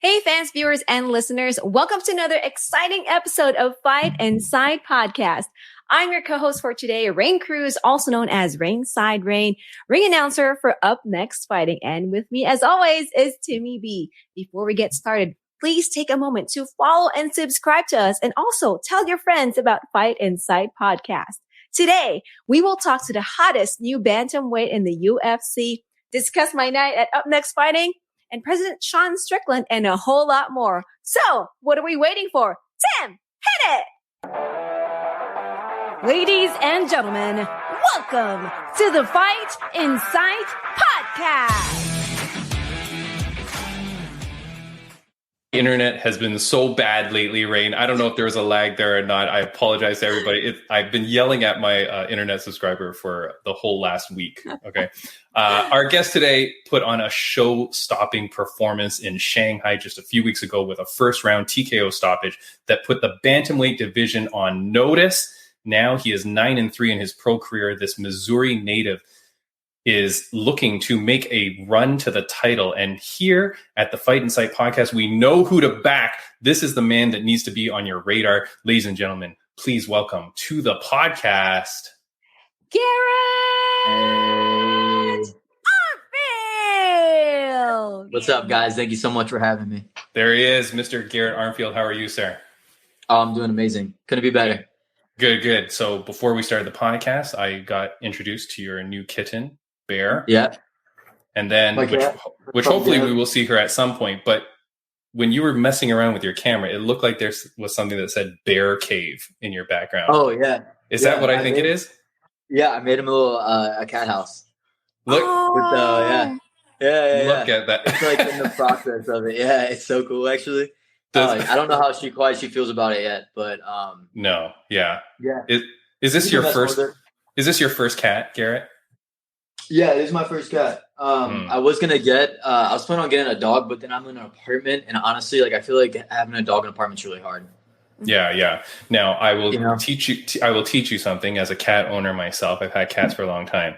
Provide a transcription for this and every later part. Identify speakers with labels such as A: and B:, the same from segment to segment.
A: Hey fans, viewers, and listeners, welcome to another exciting episode of Fight Inside Podcast. I'm your co-host for today, Raine Cruz, also known as Ringside Raine, ring announcer for Up Next Fighting. And with me, as always, is Timmy B. Before we get started, please take a moment to follow and subscribe to us, and also tell your friends about Fight Inside Podcast. Today, we will talk to the hottest new bantamweight in the UFC, discuss my night at Up Next Fighting, and President Sean Strickland, and a whole lot more. So, what are we waiting for? Tim, hit it! Ladies and gentlemen, welcome to the Fight Inside Podcast.
B: Internet has been so bad lately, Raine. I don't know if there was a lag there or not. I apologize to everybody. I've been yelling at my internet subscriber for the whole last week. Okay. Our guest today put on a show-stopping performance in Shanghai just a few weeks ago with a first-round TKO stoppage that put the bantamweight division on notice. Now he is 9-3 in his pro career. This Missouri native is looking to make a run to the title. And here at the Fight Inside Podcast, we know who to back. This is the man that needs to be on your radar. Ladies and gentlemen, please welcome to the podcast, Garrett Armfield.
C: What's up, guys? Thank you so much for having me.
B: There he is, Mr. Garrett Armfield. How are you, sir?
C: Oh, I'm doing amazing. Couldn't be better.
B: Good. So before we started the podcast, I got introduced to your new kitten, Bear.
C: Yeah.
B: And then, which hopefully we will see her at some point. But when you were messing around with your camera, it looked like there was something that said Bear Cave in your background.
C: Oh, yeah.
B: Is that what I think it is?
C: Yeah, I made him a little a cat house.
B: Look.
C: Yeah.
B: Look at that.
C: It's like in the process of it. Yeah, it's so cool, actually. I don't know how she feels about it yet, but
B: no. Yeah.
C: Yeah.
B: Is this your first? Is this your first cat, Garrett?
C: Yeah, it is my first cat. I was gonna I was planning on getting a dog, but then I'm in an apartment, and honestly, I feel like having a dog in an apartment is really hard.
B: Yeah. Now I will teach you. I will teach you something as a cat owner myself. I've had cats for a long time.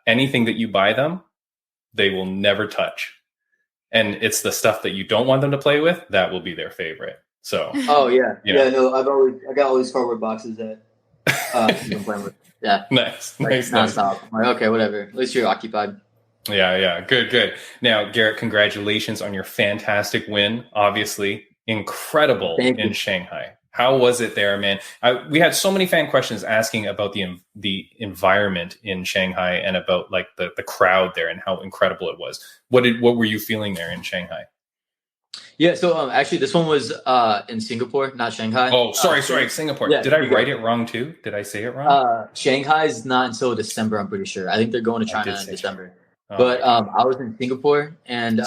B: Anything that you buy them, they will never touch, and it's the stuff that you don't want them to play with that will be their favorite. So.
C: Oh yeah, No, I got all these cardboard boxes that I've been playing with. Yeah.
B: Nice.
C: Nonstop. I'm like, okay, whatever. At least you're occupied.
B: Yeah. Good. Now, Garrett, congratulations on your fantastic win. Obviously, incredible in Shanghai. How was it there, man? We had so many fan questions asking about the environment in Shanghai and about the crowd there and how incredible it was. What were you feeling there in Shanghai? Yeah,
C: so actually this one was in Singapore, not Shanghai.
B: Oh, sorry, Singapore.
C: Yeah,
B: did I write it wrong too? Did I say it wrong?
C: Shanghai's not until December, I'm pretty sure. I think they're going to China in December. But I was in Singapore, and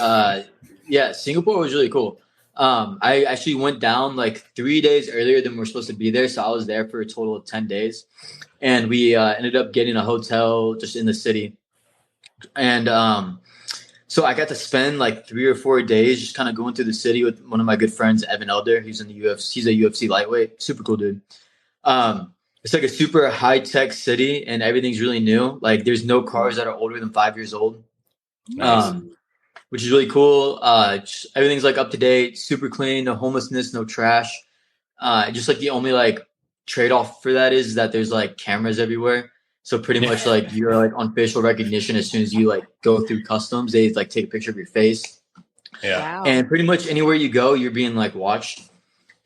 C: Singapore was really cool. I actually went down 3 days earlier than we were supposed to be there, so I was there for a total of 10 days. And we ended up getting a hotel just in the city. And so I got to spend 3 or 4 days just kind of going through the city with one of my good friends, Evan Elder. He's in the UFC. He's a UFC lightweight. Super cool dude. It's a super high-tech city, and everything's really new. There's no cars that are older than 5 years old,
B: nice.
C: Which is really cool. Everything's up to date, super clean, no homelessness, no trash. Just the only trade-off for that is that there's cameras everywhere. So pretty much you're on facial recognition as soon as you go through customs, they take a picture of your face.
B: Yeah.
A: Wow.
C: And pretty much anywhere you go, you're being watched.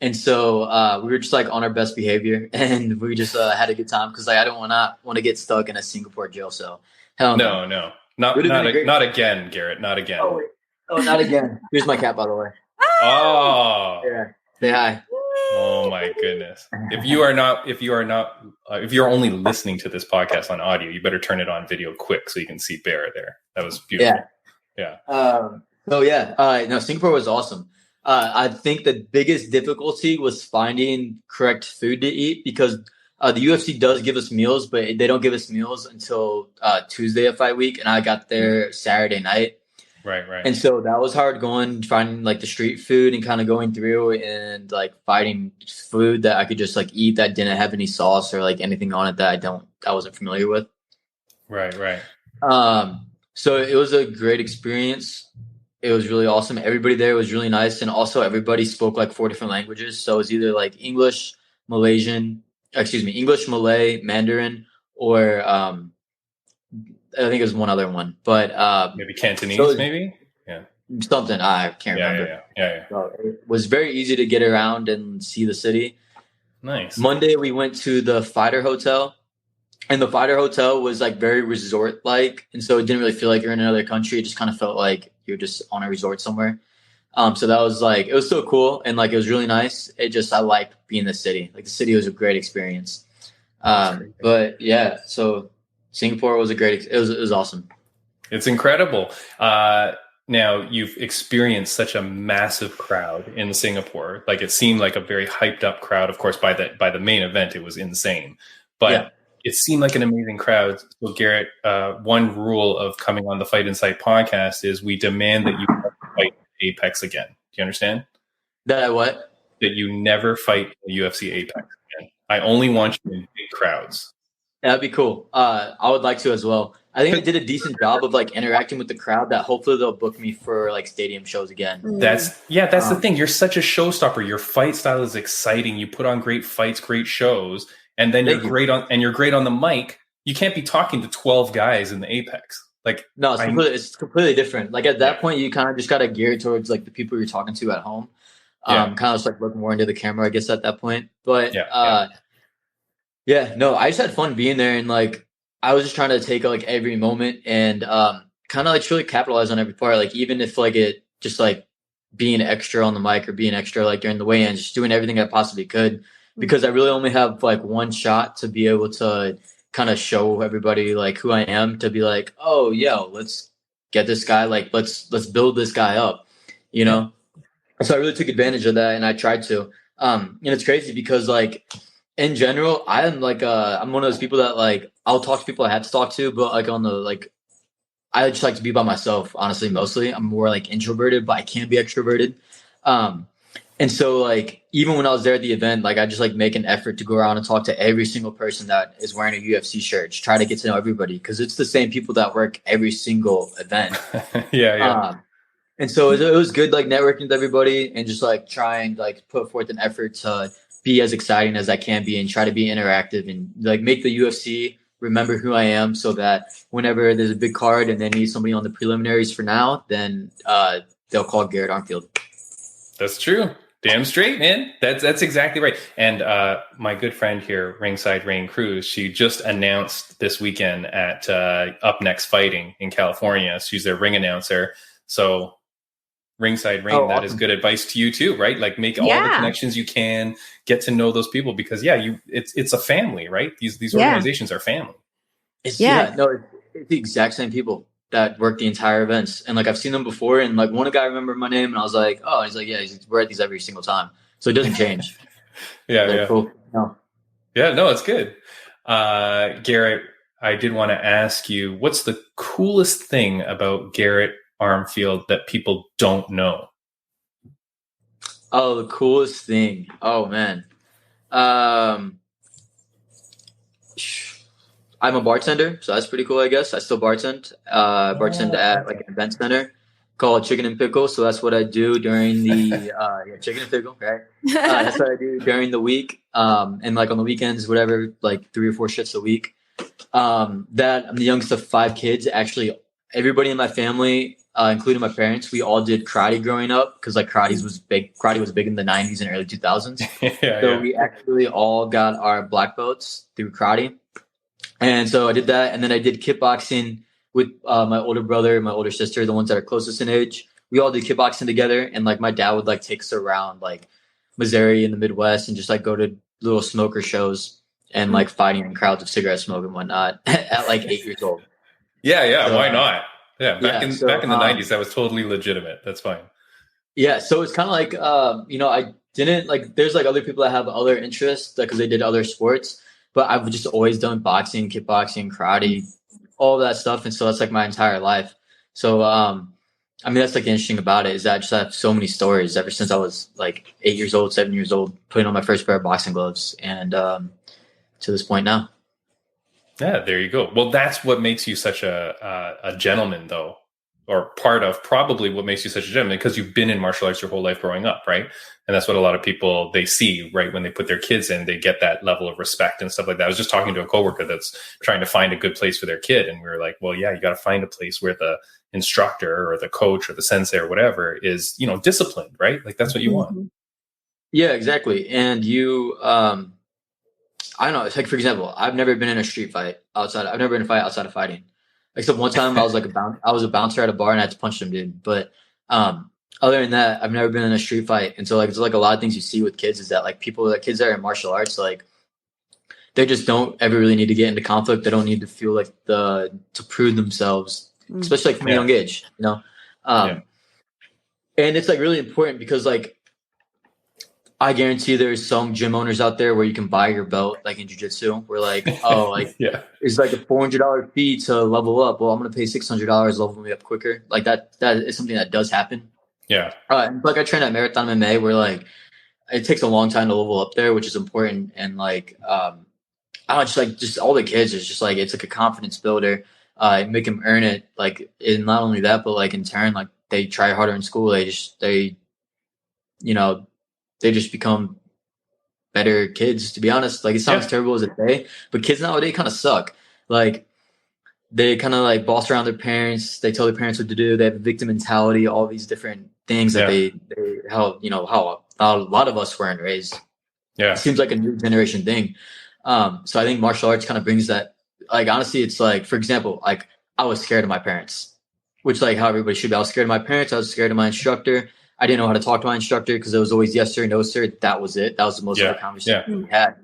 C: And so we were just on our best behavior, and we just had a good time because I don't want to get stuck in a Singapore jail cell. Hell no.
B: No. Not again, Garrett. Not again.
C: Oh, not again. Here's my cat, by the way.
B: Oh.
C: Yeah. Say hi.
B: Oh my goodness. If you're only listening to this podcast on audio, you better turn it on video quick so you can see Bear there. That was beautiful.
C: Yeah. No, Singapore was awesome. I think the biggest difficulty was finding correct food to eat because the UFC does give us meals, but they don't give us meals until Tuesday of fight week. And I got there Saturday night.
B: Right.
C: And so that was hard finding the street food and kind of going through and finding food that I could just eat that didn't have any sauce or anything on it that I wasn't familiar with.
B: Right.
C: So it was a great experience. It was really awesome. Everybody there was really nice. And also everybody spoke like 4 different languages. So it was either like English, English, Malay, Mandarin, or I think it was one other one. But
B: maybe Cantonese, maybe? Yeah.
C: Something. I can't remember.
B: Yeah.
C: So it was very easy to get around and see the city.
B: Nice.
C: Monday we went to the Fighter Hotel. And the Fighter Hotel was like very resort-like. And so it didn't really feel like you're in another country. It just kind of felt like you're just on a resort somewhere. So that was like, it was so cool. And like, it was really nice. I liked being in the city. Like the city was a great experience. But yeah, so Singapore was it was awesome.
B: It's incredible. Now you've experienced such a massive crowd in Singapore. Like it seemed like a very hyped up crowd. Of course, by the main event, it was insane, but yeah. It seemed like an amazing crowd. So Garrett, one rule of coming on the Fight Insight podcast is we demand that you fight Apex again. Do you understand?
C: That what?
B: That you never fight the UFC Apex again. I only want you in big crowds.
C: That'd be cool. I would like to as well. I think I did a decent job of like interacting with the crowd that hopefully they'll book me for like stadium shows again.
B: That's the thing. You're such a showstopper. Your fight style is exciting. You put on great fights, great shows. And then you're great on the mic. You can't be talking to 12 guys in the Apex. Like
C: no, it's completely different. Like at that point, you kind of just got to gear towards like the people you're talking to at home. Kind of just like look more into the camera, I guess, at that point. But I just had fun being there, and like I was just trying to take like every moment and kind of like truly capitalize on every part. Like even if like it just like being extra on the mic or being extra like during the weigh-in, just doing everything I possibly could. Because I really only have like one shot to be able to kind of show everybody like who I am, to be like, oh, let's get this guy, like let's build this guy up, you know? So I really took advantage of that, and I tried to. And it's crazy because like in general, I am like I'm one of those people that like I'll talk to people I have to talk to, but like on the like I just like to be by myself, honestly, mostly. I'm more like introverted, but I can be extroverted. And so like, even when I was there at the event, like I just like make an effort to go around and talk to every single person that is wearing a UFC shirt, just try to get to know everybody. Cause it's the same people that work every single event. And so it was good, like networking with everybody and just like trying like put forth an effort to be as exciting as I can be and try to be interactive and like make the UFC remember who I am, so that whenever there's a big card and they need somebody on the preliminaries for now, then they'll call Garrett Armfield.
B: That's true. Damn straight, man. That's exactly right. And my good friend here, ringside Raine Cruz, she just announced this weekend at Up Next Fighting in California. She's their ring announcer. So ringside Raine, that is good advice to you too, right? Like make all the connections you can, get to know those people, because it's a family, right? These organizations are family.
C: It's the exact same people that work the entire events. And like, I've seen them before, and like one guy remembered my name and I was like, oh, he's like, yeah, we're at these every single time. So it doesn't change. Cool. No,
B: it's good. Garrett, I did want to ask you, what's the coolest thing about Garrett Armfield that people don't know?
C: Oh, the coolest thing. Oh man. I'm a bartender, so that's pretty cool, I guess. I still bartend. Bartend at like an event center called Chicken and Pickle. So that's what I do during the Chicken and Pickle, right? That's what I do during the week. And like on the weekends, whatever, like 3 or 4 shifts a week. That I'm the youngest of 5 kids. Actually, everybody in my family, including my parents, we all did karate growing up, because like karate was big in the 90s and early 2000s. We actually all got our black belts through karate. And so I did that. And then I did kickboxing with my older brother and my older sister, the ones that are closest in age. We all did kickboxing together. And like my dad would like take us around like Missouri in the Midwest and just like go to little smoker shows and like fighting in crowds of cigarette smoke and whatnot at like 8 years old.
B: So, why not? Yeah, back in the 90s, that was totally legitimate. That's fine.
C: Yeah, so it's kind of like, I didn't like, there's like other people that have other interests because they did other sports. But I've just always done boxing, kickboxing, karate, all of that stuff. And so that's like my entire life. So, that's like the interesting about it, is that I just have so many stories ever since I was like 8 years old, 7 years old, putting on my first pair of boxing gloves, and to this point now.
B: Yeah, there you go. Well, that's what makes you such a gentleman, though. or part of probably what makes you such a gentleman, because you've been in martial arts your whole life growing up, right? And that's what a lot of people, they see, right? When they put their kids in, they get that level of respect and stuff like that. I was just talking to a coworker that's trying to find a good place for their kid. And we were like, well, yeah, you got to find a place where the instructor or the coach or the sensei or whatever is, disciplined, right? Like that's what you want.
C: Yeah, exactly. And you, I don't know. It's like, for example, I've never been in a street fight outside. I've never been in a fight outside of fighting. Except one time I was like I was a bouncer at a bar and I had to punch them, dude. But other than that, I've never been in a street fight. And so like, it's like a lot of things you see with kids is that like kids that are in martial arts, like they just don't ever really need to get into conflict. They don't need to feel like to prove themselves, especially like from a young age, And it's like really important because like, I guarantee there's some gym owners out there where you can buy your belt, like in jiu-jitsu, where like, it's like a $400 fee to level up. Well, I'm going to pay $600 level me up quicker. Like that is something that does happen.
B: Yeah.
C: Like I train at Marathon MMA where like it takes a long time to level up there, which is important. And like, I don't just all the kids is just like, it's like a confidence builder, make them earn it. Like, and not only that, but like in turn, like they try harder in school. They just become better kids, to be honest. Like, it sounds terrible as a say, but kids nowadays kind of suck. Like, they kind of like boss around their parents. They tell their parents what to do. They have a victim mentality, all these different things that how a lot of us weren't raised. Yeah. It seems like a new generation thing. So I think martial arts kind of brings that. Like, honestly, it's like, for example, like I was scared of my parents, which like how everybody should be. I was scared of my parents. I was scared of my instructor. I didn't know how to talk to my instructor because it was always yes sir, no sir. That was it. That was the most of the conversation we had.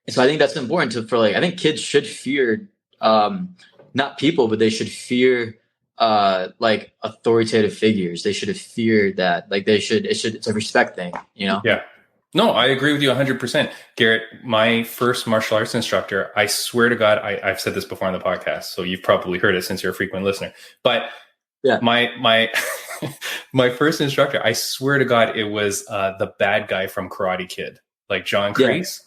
C: And so I think that's important I think kids should fear, not people, but they should fear like authoritative figures. They should fear that. Like it's a respect thing,
B: Yeah. No, I agree with you 100%. Garrett, my first martial arts instructor, I swear to God, I've said this before on the podcast, so you've probably heard it since you're a frequent listener. But my my first instructor, I swear to God, it was the bad guy from Karate Kid, like John Kreese.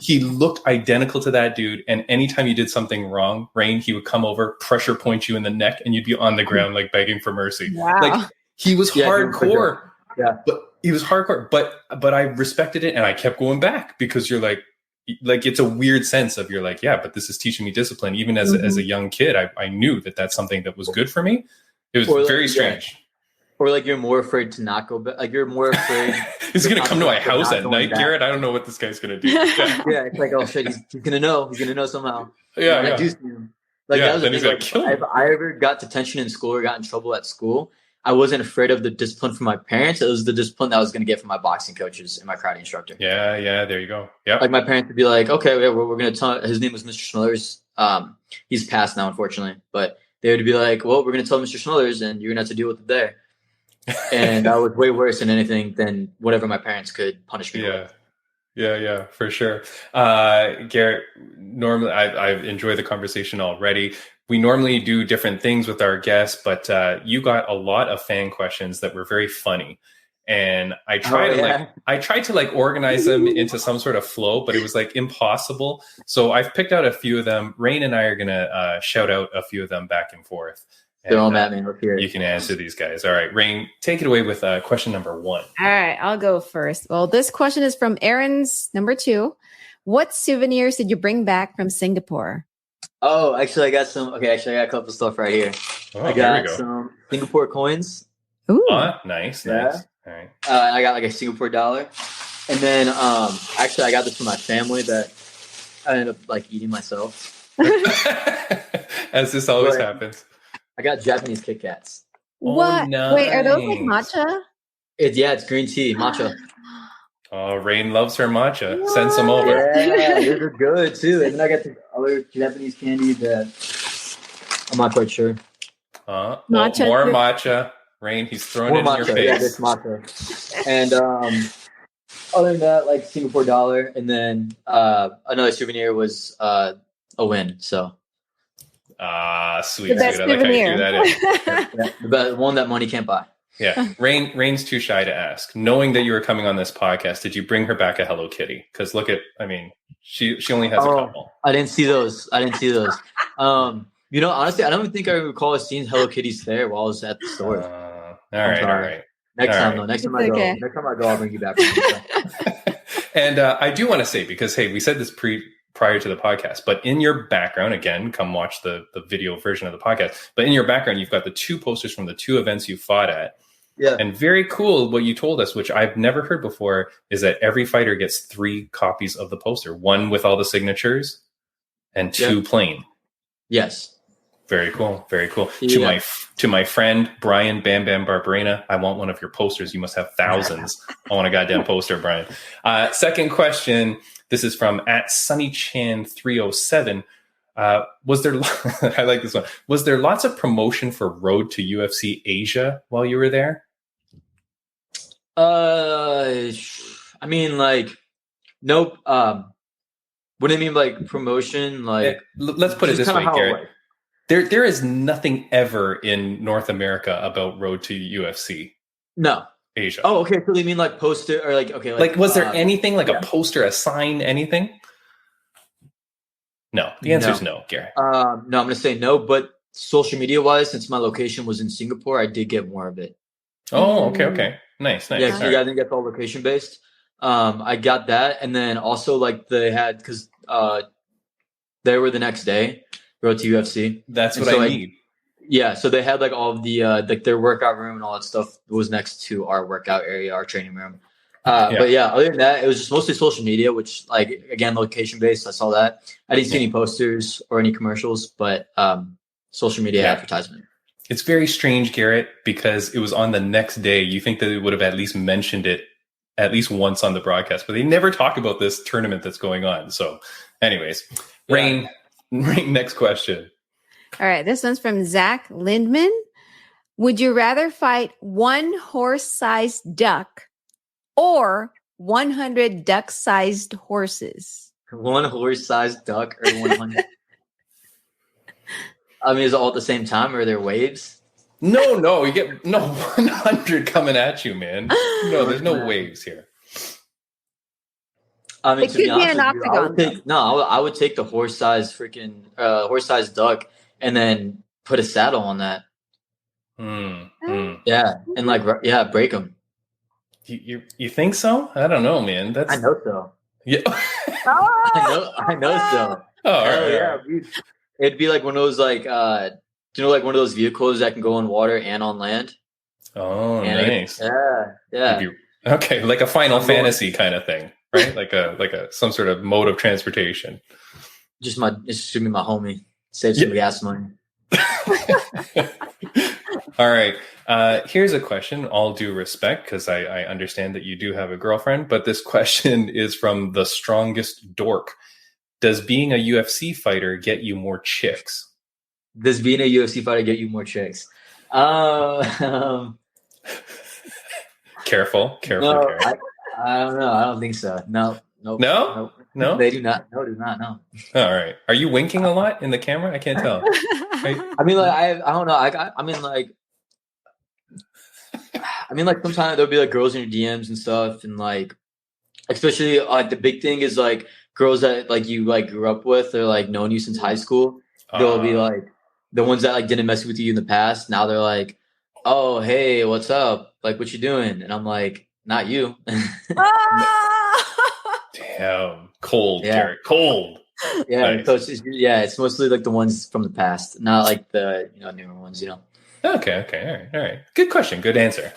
B: He looked identical to that dude. And anytime you did something wrong, Raine, he would come over, pressure point you in the neck, and you'd be on the ground, like begging for mercy.
A: Wow.
B: Like he was hardcore. But he was hardcore. But I respected it, and I kept going back because you're like it's a weird sense of you're like, but this is teaching me discipline. Even as a young kid, I knew that that's something that was good for me. It was very strange.
C: Or like you're more afraid to not go back. Like you're more afraid.
B: He's going to come to my house at night, Garrett. I don't know what this guy's going to do.
C: It's like, oh shit, he's going to know. He's going to know somehow. I do see him. Like that was the thing. Like, if I ever got detention in school or got in trouble at school, I wasn't afraid of the discipline from my parents. It was the discipline that I was going to get from my boxing coaches and my karate instructor.
B: Yeah. There you go. Yeah.
C: Like my parents would be like, okay, we're going to tell. His name was Mr. Smithers. He's passed now, unfortunately, but they would be like, well, we're going to tell Mr. Smithers and you're going to have to deal with it there. And that was way worse than whatever my parents could punish me with.
B: Yeah, for sure. Garrett, normally I've enjoyed the conversation already. We normally do different things with our guests, but you got a lot of fan questions that were very funny. And I tried to organize them into some sort of flow, but it was like impossible. So I've picked out a few of them. Raine and I are going to shout out a few of them back and forth.
C: They're all at me. Let's hear it.
B: You can answer these guys. All right, Raine, take it away with question number 1.
A: All right, I'll go first. Well, this question is from Aaron's number 2. What souvenirs did you bring back from Singapore?
C: Oh, actually, I got some. Okay, I got a couple stuff right here.
B: Oh,
C: I got some Singapore coins.
A: Ooh,
B: nice. All right.
C: I got like a Singapore dollar, and then actually, I got this from my family that I ended up eating myself.
B: As this always happens.
C: I got Japanese Kit Kats.
A: What?
B: Oh, nice.
A: Wait, are those like matcha?
C: It's green tea, matcha.
B: Oh, Raine loves her matcha. What? Send some over.
C: Yeah, those are good too. And then I got the other Japanese candy that I'm not quite sure.
B: More matcha. Raine, he's throwing it in your face.
C: Yeah, this matcha. And other than that, Singapore dollar, and then another souvenir was a win. So.
B: Sweet. I like how you threw that in.
C: The one that money can't buy.
B: Yeah. Raine's too shy to ask. Knowing that you were coming on this podcast, did you bring her back a Hello Kitty? Because she only has a couple.
C: I didn't see those. Honestly, I don't even think I recall seeing Hello Kitty's there while I was at the store.
B: All right.
C: Next
B: All
C: time,
B: right.
C: though. Next time I go, I'll bring you back.
B: And I do want to say, because, hey, we said this prior to the podcast, but in your background, again, come watch the video version of the podcast, but in your background, you've got the 2 posters from the 2 events you fought at.
C: Yeah.
B: And very cool, what you told us, which I've never heard before, is that every fighter gets 3 copies of the poster, 1 with all the signatures and 2 plain.
C: Yes.
B: Very cool. Very cool.
C: Yeah.
B: To my friend, Brian Bam Bam Barberena, I want one of your posters. You must have thousands. I want a goddamn poster, Brian. Second question. This is from @SunnyChan307. Was there, I like this one. Was there lots of promotion for Road to UFC Asia while you were there?
C: I mean, like, nope. What do you mean, like, promotion? Like,
B: let's put it this way, Garrett. There is nothing ever in North America about Road to UFC.
C: No.
B: Asia.
C: Oh, okay. So you mean like poster or like, okay.
B: Like was there anything like a poster, a sign, anything? No. The answer is no, Garrett.
C: No, I'm going to say no, but social media wise, since my location was in Singapore, I did get more of it.
B: Oh, okay. Nice.
C: Yeah, so I didn't get all location based. I got that. And then also like they had, because they were the next day, Road to UFC.
B: That's what I need.
C: Yeah, so they had like all of the like their workout room and all that stuff was next to our workout area, our training room. But yeah, other than that, it was just mostly social media, which like again location based. I saw that. I didn't see any posters or any commercials, but social media advertisement.
B: It's very strange, Garrett, because it was on the next day. You think that they would have at least mentioned it at least once on the broadcast, but they never talk about this tournament that's going on. So, anyways, Raine, next question.
A: All right, this one's from Zach Lindman. Would you rather fight 1 horse-sized duck or 100 duck-sized horses?
C: 1 horse-sized duck or 100? I mean, is it all at the same time or are there waves?
B: No, you get 100 coming at you, man. No, there's no waves here.
C: I mean,
A: it could be an octagon.
C: I would take the horse-sized horse-sized duck and then put a saddle on that. Yeah, and break them.
B: You think so? I don't know, man.
C: I know so.
B: Yeah,
C: I know so.
B: Oh, all right.
C: Yeah, it'd be like one of those like one of those vehicles that can go on water and on land.
B: Oh, nice.
C: Yeah.
B: Okay, like a Final Fantasy kind of thing, right? like a some sort of mode of transportation.
C: It's should be my homie. Save some gas money.
B: All right. Here's a question, all due respect, because I understand that you do have a girlfriend, but this question is from the strongest dork. Does being a UFC fighter get you more chicks?
C: Does being a UFC fighter get you more chicks?
B: Careful.
C: No, I don't know. I don't think so. No. They do not. No, do not. No.
B: All right. Are you winking a lot in the camera? I can't tell.
C: I mean, like I don't know. I mean, like sometimes there'll be like girls in your DMs and stuff, and like especially like the big thing is like girls that like you like grew up with or like known you since high school. They'll be like the ones that like didn't mess with you in the past. Now they're like, oh hey, what's up? Like, what you doing? And I'm like, not you.
B: Damn, cold, Garrett, cold.
C: Yeah,
B: nice.
C: So it's mostly like the ones from the past, not like the newer ones.
B: Okay, all right. Good question, good answer.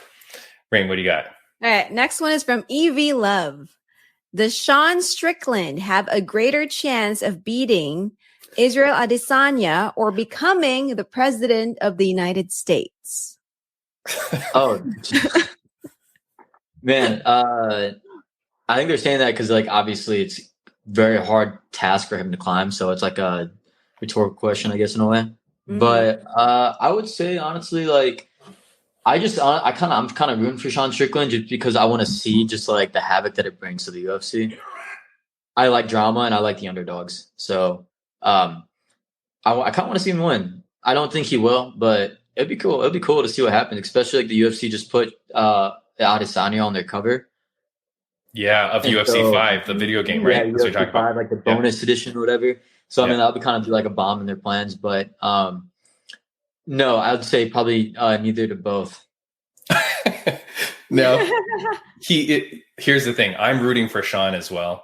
B: Raine, what do you got?
A: All right, next one is from EV Love. Does Sean Strickland have a greater chance of beating Israel Adesanya or becoming the president of the United States?
C: Oh, man. I think they're saying that because, like, obviously it's very hard task for him to climb. So it's like a rhetorical question, I guess, in a way. Mm-hmm. But I would say, honestly, like, I'm kind of rooting for Sean Strickland just because I want to see just like the havoc that it brings to the UFC. I like drama and I like the underdogs. So I kind of want to see him win. I don't think he will, but it'd be cool. It'd be cool to see what happens, especially like the UFC just put Adesanya on their cover.
B: Yeah, of UFC 5, the video game, right?
C: Yeah, UFC 5, like the bonus edition or whatever. So I mean, that would kind of be like a bomb in their plans. But no, I would say probably neither to both.
B: No, here's the thing. I'm rooting for Sean as well.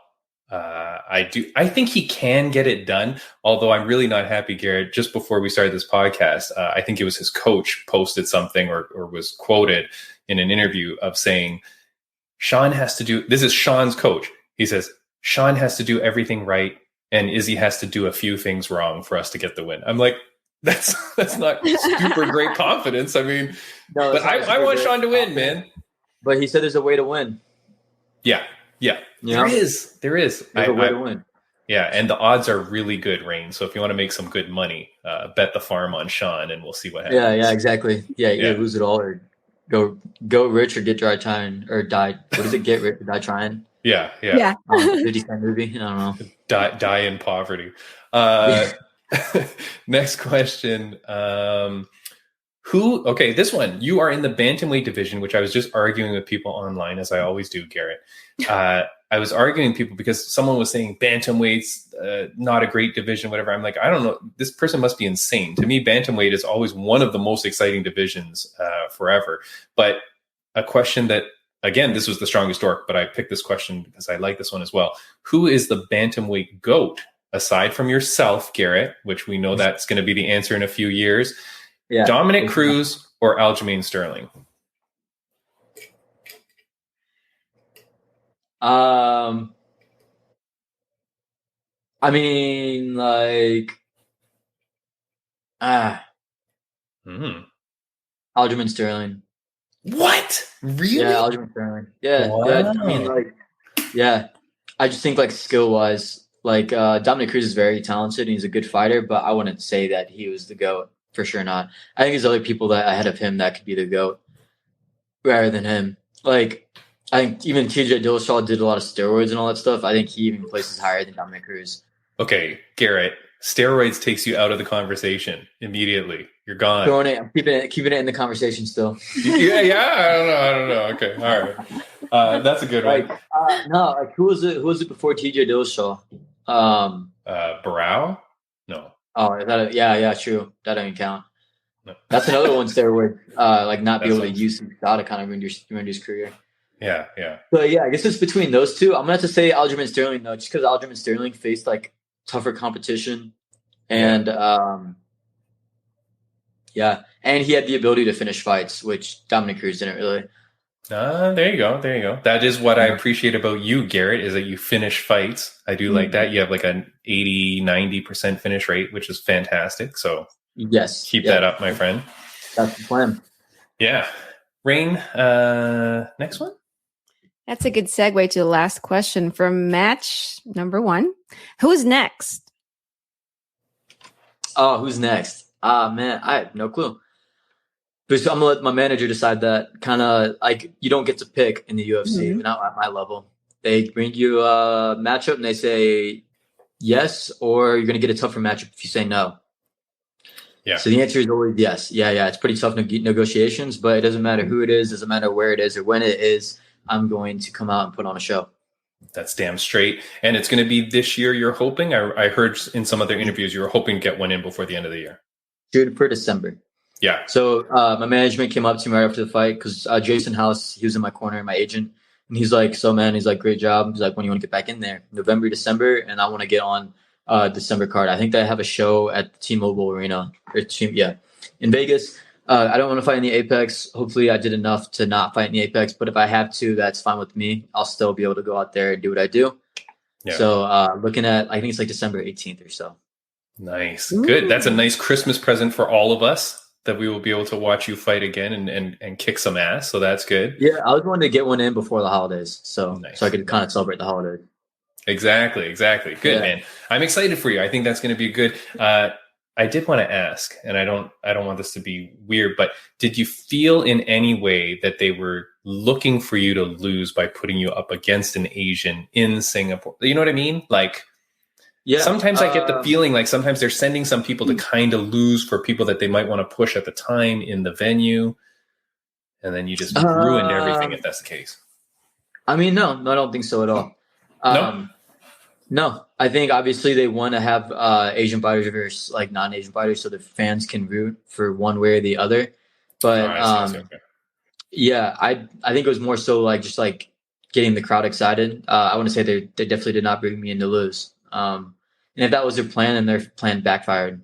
B: I think he can get it done. Although I'm really not happy, Garrett. Just before we started this podcast, I think it was his coach posted something or was quoted in an interview of saying, Sean has to do, this is Sean's coach. He says, Sean has to do everything right. And Izzy has to do a few things wrong for us to get the win. I'm like, that's not super great confidence. I mean, no, but I want Sean to win, man.
C: But he said there's a way to win.
B: Yeah. There is. There's a way to win. Yeah, and the odds are really good, Raine. So if you want to make some good money, bet the farm on Sean, and we'll see what happens.
C: Yeah, exactly. Yeah, you lose it all, or go rich, or get dry trying, or die. What is it? Get rich or die trying.
B: Yeah.
C: 50-cent movie. I don't know.
B: Die in poverty. Next question. Okay, this one. You are in the bantamweight division, which I was just arguing with people online, as I always do, Garrett. I was arguing with people because someone was saying bantamweight's not a great division, whatever. I'm like, I don't know. This person must be insane. To me, bantamweight is always one of the most exciting divisions forever. But a question that, again, this was the strongest dork, but I picked this question because I like this one as well. Who is the bantamweight GOAT? Aside from yourself, Garrett, which we know that's going to be the answer in a few years. Yeah. Dominic Cruz or Aljamain Sterling?
C: I mean, like, Aljamain Sterling.
B: What? Really?
C: Yeah, Aljamain Sterling. Yeah, wow. Yeah. I mean, like, yeah. I just think, like, skill-wise, like, Dominic Cruz is very talented and he's a good fighter, but I wouldn't say that he was the GOAT. For sure not. I think there's other people that ahead of him that could be the GOAT rather than him. Like, I think even TJ Dillashaw did a lot of steroids and all that stuff. I think he even places higher than Dominic Cruz.
B: Okay, Garrett, steroids takes you out of the conversation immediately. You're gone.
C: Throwing it, I'm keeping it in the conversation still.
B: Yeah. I don't know. Okay, all right. That's a good one.
C: No, like who was it before TJ Dillashaw?
B: Barao? No.
C: Oh, yeah, true. That doesn't count. No. That's another one steroid, like not be able to use some shot to kind of ruin his career.
B: Yeah.
C: But yeah, I guess it's between those two. I'm gonna have to say Aljamain Sterling though, just because Aljamain Sterling faced like tougher competition, and and he had the ability to finish fights, which Dominic Cruz didn't really.
B: There you go. That is what I appreciate about you, Garrett, is that you finish fights. I do like that. You have like an 80-90% finish rate, which is fantastic. So
C: yes,
B: keep that up, my friend.
C: That's the plan.
B: Yeah. Raine, next one.
A: That's a good segue to the last question from match number 1. Who's next?
C: Oh, who's next? Man, I have no clue. But I'm gonna let my manager decide that. Kind of like you don't get to pick in the UFC, not at my level. They bring you a matchup and they say yes, or you're gonna get a tougher matchup if you say no. Yeah. So the answer is always yes. Yeah. It's pretty tough negotiations, but it doesn't matter who it is, doesn't matter where it is or when it is. I'm going to come out and put on a show.
B: That's damn straight. And it's going to be this year. You're hoping. I heard in some other interviews you were hoping to get one in before the end of the year.
C: Shooting for December. Yeah. So my management came up to me right after the fight because Jason House, he was in my corner, my agent. And he's like, so, man, he's like, great job. He's like, when you want to get back in there? November, December. And I want to get on December card. I think they have a show at the T-Mobile Arena. In Vegas. I don't want to fight in the Apex. Hopefully I did enough to not fight in the Apex. But if I have to, that's fine with me. I'll still be able to go out there and do what I do. Yeah. So looking at, I think it's like December 18th or so.
B: Nice. Good. That's a nice Christmas present for all of us, that we will be able to watch you fight again and kick some ass. So that's good.
C: Yeah, I was wanting to get one in before the holidays, so I could kind of celebrate the holidays.
B: Exactly. Good, man. I'm excited for you. I think that's going to be good. I did want to ask, and I don't want this to be weird, but did you feel in any way that they were looking for you to lose by putting you up against an Asian in Singapore? You know what I mean? Like, yeah. Sometimes I get the feeling like sometimes they're sending some people to kind of lose for people that they might want to push at the time in the venue. And then you just ruined everything if that's the case.
C: I mean, no, I don't think so at all.
B: No?
C: No, I think obviously they want to have Asian fighters versus like non-Asian fighters, so the fans can root for one way or the other. But
B: I see. Okay.
C: yeah, I think it was more so like just like getting the crowd excited. I want to say they definitely did not bring me in to lose. And if that was their plan, then their plan backfired.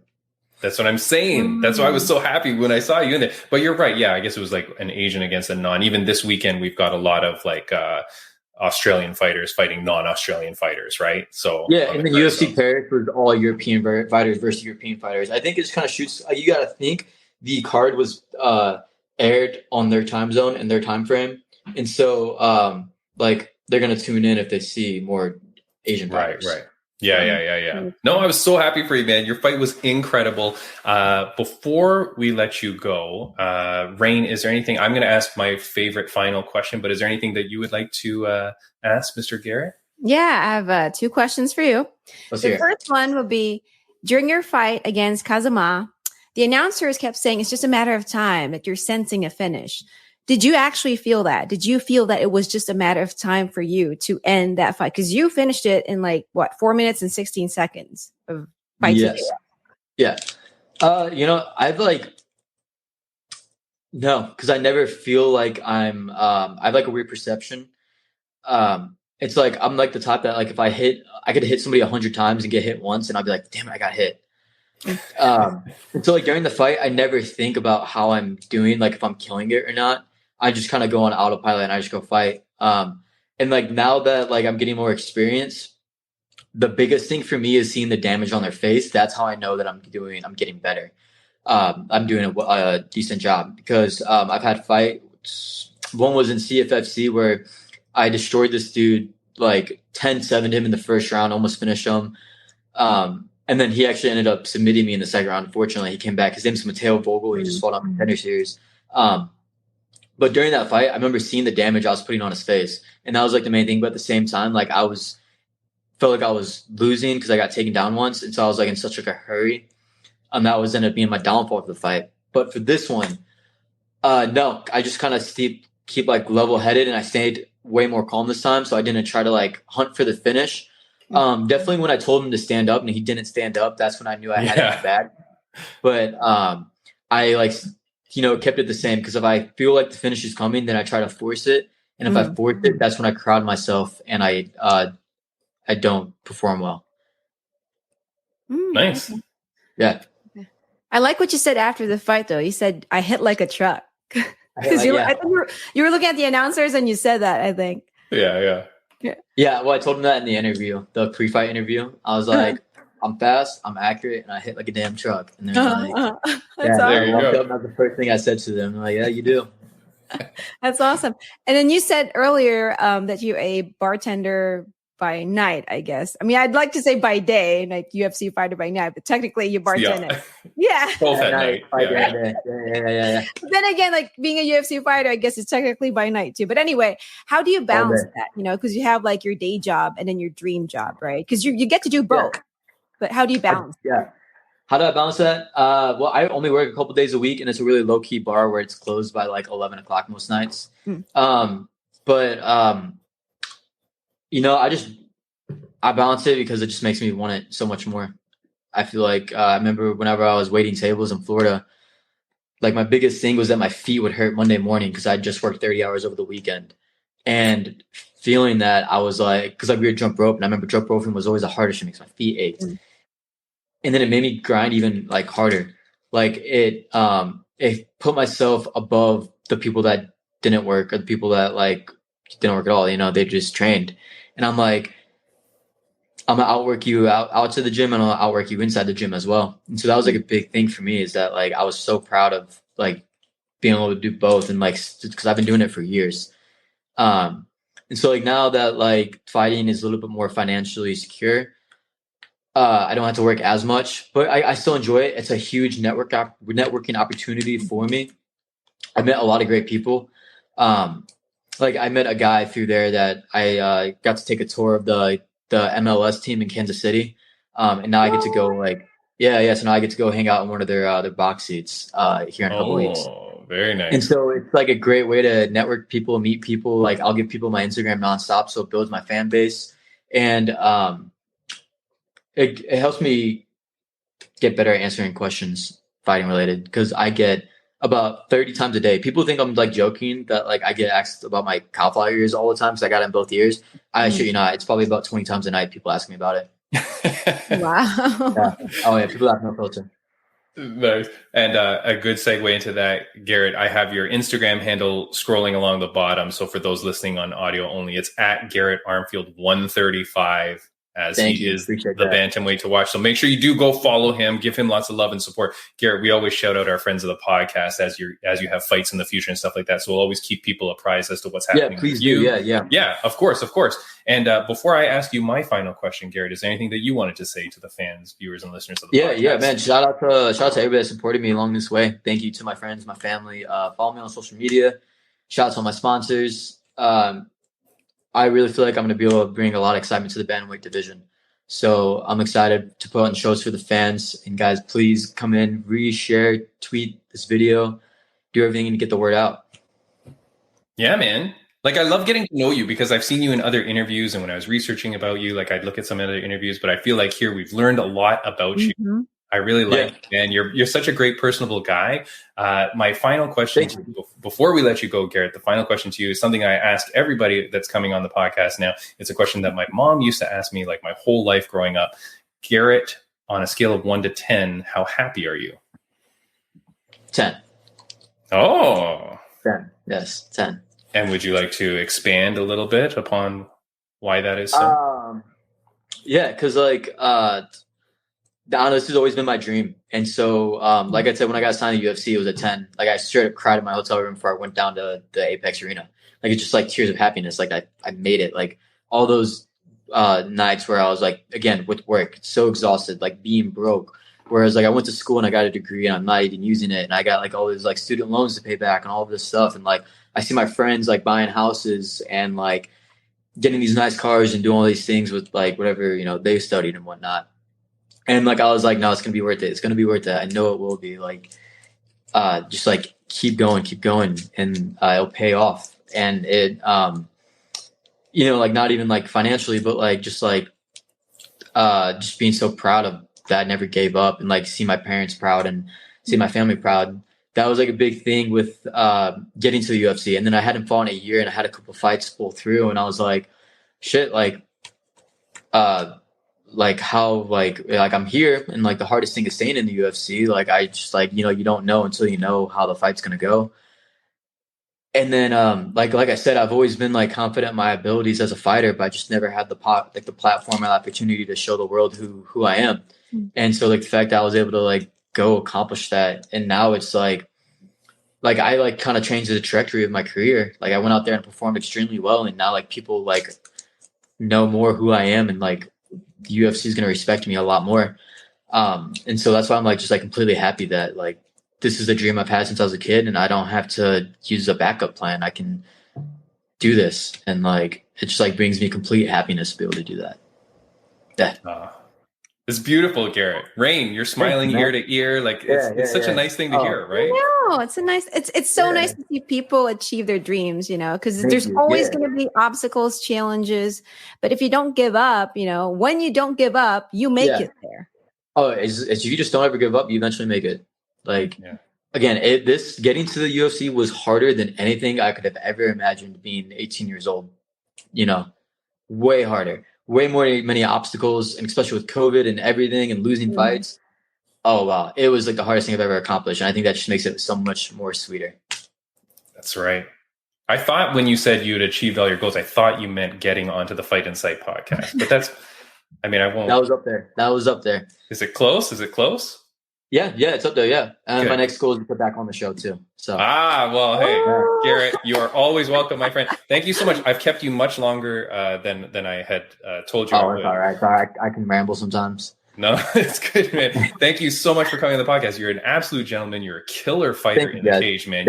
B: That's what I'm saying. That's why I was so happy when I saw you in there. But you're right. Yeah, I guess it was like an Asian against a non. Even this weekend, we've got a lot of like Australian fighters fighting non-Australian fighters, right? So
C: yeah, and then UFC Paris was all European fighters versus European fighters. I think it just kind of shoots. You got to think the card was aired on their time zone and their time frame, and so like they're gonna tune in if they see more Asian fighters.
B: Right. Yeah. No, I was so happy for you, man. Your fight was incredible. Before we let you go, Raine, is there anything, I'm going to ask my favorite final question, but is there anything that you would like to ask Mr. Garrett?
A: Yeah, I have 2 questions for you. The first one would be, during your fight against Kazama, the announcers kept saying it's just a matter of time, that you're sensing a finish. Did you actually feel that? Did you feel that it was just a matter of time for you to end that fight? Because you finished it in 4 minutes and 16 seconds of fight.
C: Yes. Yeah. I've no, because I never feel like I have like a weird perception. It's like I'm like the type that like if I could hit somebody 100 times and get hit once, and I'd be like, damn it, I got hit. And so like during the fight, I never think about how I'm doing, like if I'm killing it or not. I just kind of go on autopilot and I just go fight. And like now that like I'm getting more experience, the biggest thing for me is seeing the damage on their face. That's how I know that I'm getting better. I'm doing a decent job because I've had fights. One was in CFFC where I destroyed this dude, like 10-7'd him in the first round, almost finished him. And then he actually ended up submitting me in the second round. Unfortunately, he came back. His name's Mateo Vogel. He just fought on Contender Series. But during that fight, I remember seeing the damage I was putting on his face. And that was like the main thing. But at the same time, like felt like I was losing because I got taken down once. And so I was like in such like a hurry. That was ended up being my downfall for the fight. But for this one, no, I just kind of keep like level headed, and I stayed way more calm this time. So I didn't try to like hunt for the finish. Definitely when I told him to stand up and he didn't stand up, that's when I knew I had it bad. But I like, kept it the same, because if I feel like the finish is coming, then I try to force it. And if I force it, that's when I crowd myself and I don't perform well.
B: Nice.
C: Yeah.
A: I like what you said after the fight, though. You said, I hit like a truck. Because I think you were looking at the announcers and you said that, I think.
B: Yeah.
C: Well, I told him that in the interview, the pre-fight interview. I was like, I'm fast, I'm accurate, and I hit like a damn truck. And they're like,
A: that's awesome.
B: There you go.
C: That's the first thing I said to them. I'm like, yeah, you do.
A: That's awesome. And then you said earlier that you're a bartender by night, I guess. I mean, I'd like to say by day, like UFC fighter by night, but technically you bartender. Yeah.
B: Both at night.
C: Yeah.
A: But then again, like being a UFC fighter, I guess it's technically by night too. But anyway, how do you balance that? Because you have like your day job and then your dream job, right? Because you get to do both. But how do you balance?
C: How do I balance that? Well, I only work a couple days a week, and it's a really low key bar where it's closed by like 11 o'clock most nights. I balance it because it just makes me want it so much more. I feel like I remember whenever I was waiting tables in Florida, like my biggest thing was that my feet would hurt Monday morning because I just worked 30 hours over the weekend. And feeling that, I was like, because like we were jump rope, and I remember jump roping was always the hardest for me because my feet ached. And then it made me grind even like harder. Like it put myself above the people that didn't work, or the people that like didn't work at all. They just trained. And I'm like, I'm gonna outwork you outside the gym, and I'll outwork you inside the gym as well. And so that was like a big thing for me, is that like I was so proud of like being able to do both, and like because I've been doing it for years. And so like now that like fighting is a little bit more financially secure, I don't have to work as much, but I still enjoy it. It's a huge networking opportunity for me. I met a lot of great people. Like I met a guy through there that I got to take a tour of the MLS team in Kansas City. And now I get to go so now I get to go hang out in one of their box seats here in a couple weeks.
B: Very nice.
C: And so it's like a great way to network people, meet people. Like I'll give people my Instagram nonstop, so it builds my fan base. And it helps me get better at answering questions fighting related, because I get about 30 times a day. People think I'm like joking that like I get asked about my cauliflower ears all the time because I got it in both ears. I shit you not, it's probably about 20 times a night people ask me about it.
A: Wow.
C: Yeah. Oh yeah, people have no filter.
B: Nice. And a good segue into that, Garrett, I have your Instagram handle scrolling along the bottom. So for those listening on audio only, it's at Garrett Armfield 135, as he is the bantamweight to watch. So make sure you do go follow him, give him lots of love and support. Garrett, we always shout out our friends of the podcast as you have fights in the future and stuff like that. So we'll always keep people apprised as to what's happening.
C: Yeah, please do. Yeah,
B: of course. And before I ask you my final question, Garrett, is there anything that you wanted to say to the fans, viewers, and listeners of the podcast?
C: Yeah, man. Shout out to everybody that supported me along this way. Thank you to my friends, my family. Follow me on social media. Shout out to all my sponsors. I really feel like I'm going to be able to bring a lot of excitement to the bantamweight division. So I'm excited to put on shows for the fans. And guys, please come in, re-share, tweet this video, do everything to get the word out.
B: Yeah, man. Like, I love getting to know you because I've seen you in other interviews. And when I was researching about you, like, I'd look at some other interviews, but I feel like here we've learned a lot about you. I really like you, man. You're such a great, personable guy. My final question before we let you go, Garrett, the final question to you is something I ask everybody that's coming on the podcast now. It's a question that my mom used to ask me like my whole life growing up. Garrett, on a scale of 1 to 10, how happy are you?
C: 10.
B: Oh.
C: 10. Yes, 10.
B: And would you like to expand a little bit upon why that is so?
C: Yeah, because like this has always been my dream. And so, like I said, when I got signed to UFC, it was a 10. Like I straight up cried in my hotel room before I went down to the Apex Arena. Like it's just like tears of happiness. Like I made it. Like all those nights where I was like, again, with work, so exhausted, like being broke. Whereas like I went to school and I got a degree and I'm not even using it. And I got like all these like student loans to pay back and all of this stuff. And like I see my friends like buying houses and like getting these nice cars and doing all these things with like whatever, they studied and whatnot. And like I was like, no, it's gonna be worth it. It's gonna be worth it. I know it will be. Like, just like keep going, and it'll pay off. And it, like not even like financially, but like just being so proud of that I never gave up, and like see my parents proud and see my family proud. That was like a big thing with getting to the UFC. And then I hadn't fought in a year, and I had a couple of fights pull through, and I was like, shit, like how like I'm here, and like the hardest thing is staying in the UFC. Like I just like, you don't know until you know how the fight's going to go. And then like I said, I've always been like confident in my abilities as a fighter, but I just never had the platform or the opportunity to show the world who I am. And so like the fact that I was able to like go accomplish that, and now it's like I like kind of changed the trajectory of my career. Like I went out there and performed extremely well, and now like people like know more who I am, and like the UFC is going to respect me a lot more. And so that's why I'm like, just like completely happy that like, this is a dream I've had since I was a kid, and I don't have to use a backup plan. I can do this. And like, it just like brings me complete happiness to be able to do that. Yeah.
B: It's beautiful, Garrett. Raine, you're smiling ear to ear. Like it's such a nice thing to hear, right?
A: No, it's it's so nice to see people achieve their dreams, because there's always going to be obstacles, challenges. But if you don't give up, when you don't give up, you make it there.
C: Oh, it's you just don't ever give up, you eventually make it. Like, again, this getting to the UFC was harder than anything I could have ever imagined being 18 years old. Way harder. Way many obstacles, and especially with COVID and everything and losing fights. Oh, wow. It was like the hardest thing I've ever accomplished. And I think that just makes it so much more sweeter.
B: That's right. I thought when you said you had achieved all your goals, I thought you meant getting onto the Fight Insight podcast. But I won't.
C: That was up there.
B: Is it close?
C: Yeah, it's up there, yeah. And my next goal is to put back on the show, too. So.
B: Well, hey, Garrett, you are always welcome, my friend. Thank you so much. I've kept you much longer than I had told you.
C: Oh, it's all right. I can ramble sometimes.
B: No, it's good, man. Thank you so much for coming on the podcast. You're an absolute gentleman. You're a killer fighter in the cage, man.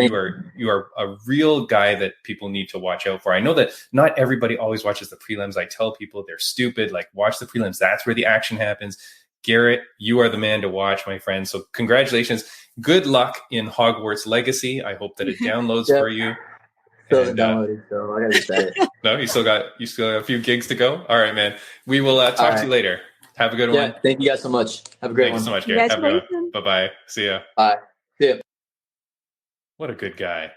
B: You are a real guy that people need to watch out for. I know that not everybody always watches the prelims. I tell people they're stupid. Like, watch the prelims. That's where the action happens. Garrett, you are the man to watch, my friend. So congratulations. Good luck in Hogwarts Legacy. I hope that it downloads for you.
C: Still downloaded, so I gotta say it.
B: No, you still got a few gigs to go. All right, man. We will talk to you later. Have a good one.
C: Thank you guys so much. Have a great one.
B: Thank you so much, Garrett. Have a good one. Bye-bye. See ya.
C: Bye. See ya.
B: What a good guy.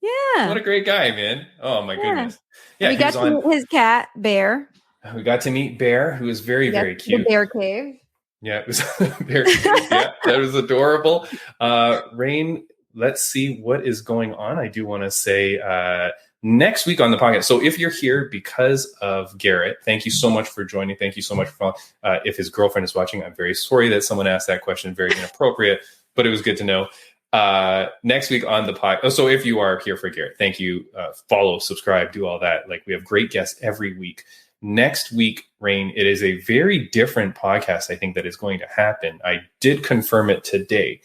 A: Yeah.
B: What a great guy, man. Oh, my goodness.
A: Yeah, we got to meet his cat, Bear.
B: We got to meet Bear, who is very, very cute.
A: The Bear Cave.
B: Yeah, it was Bear Cave. Yeah, that was adorable. Raine, let's see what is going on. I do want to say next week on the podcast. So if you're here because of Garrett, thank you so much for joining. Thank you so much for following. If his girlfriend is watching, I'm very sorry that someone asked that question. Very inappropriate, but it was good to know. Next week on the podcast. So if you are here for Garrett, thank you. Follow, subscribe, do all that. Like, we have great guests every week. Next week, Raine, it is a very different podcast, I think, that is going to happen. I did confirm it today.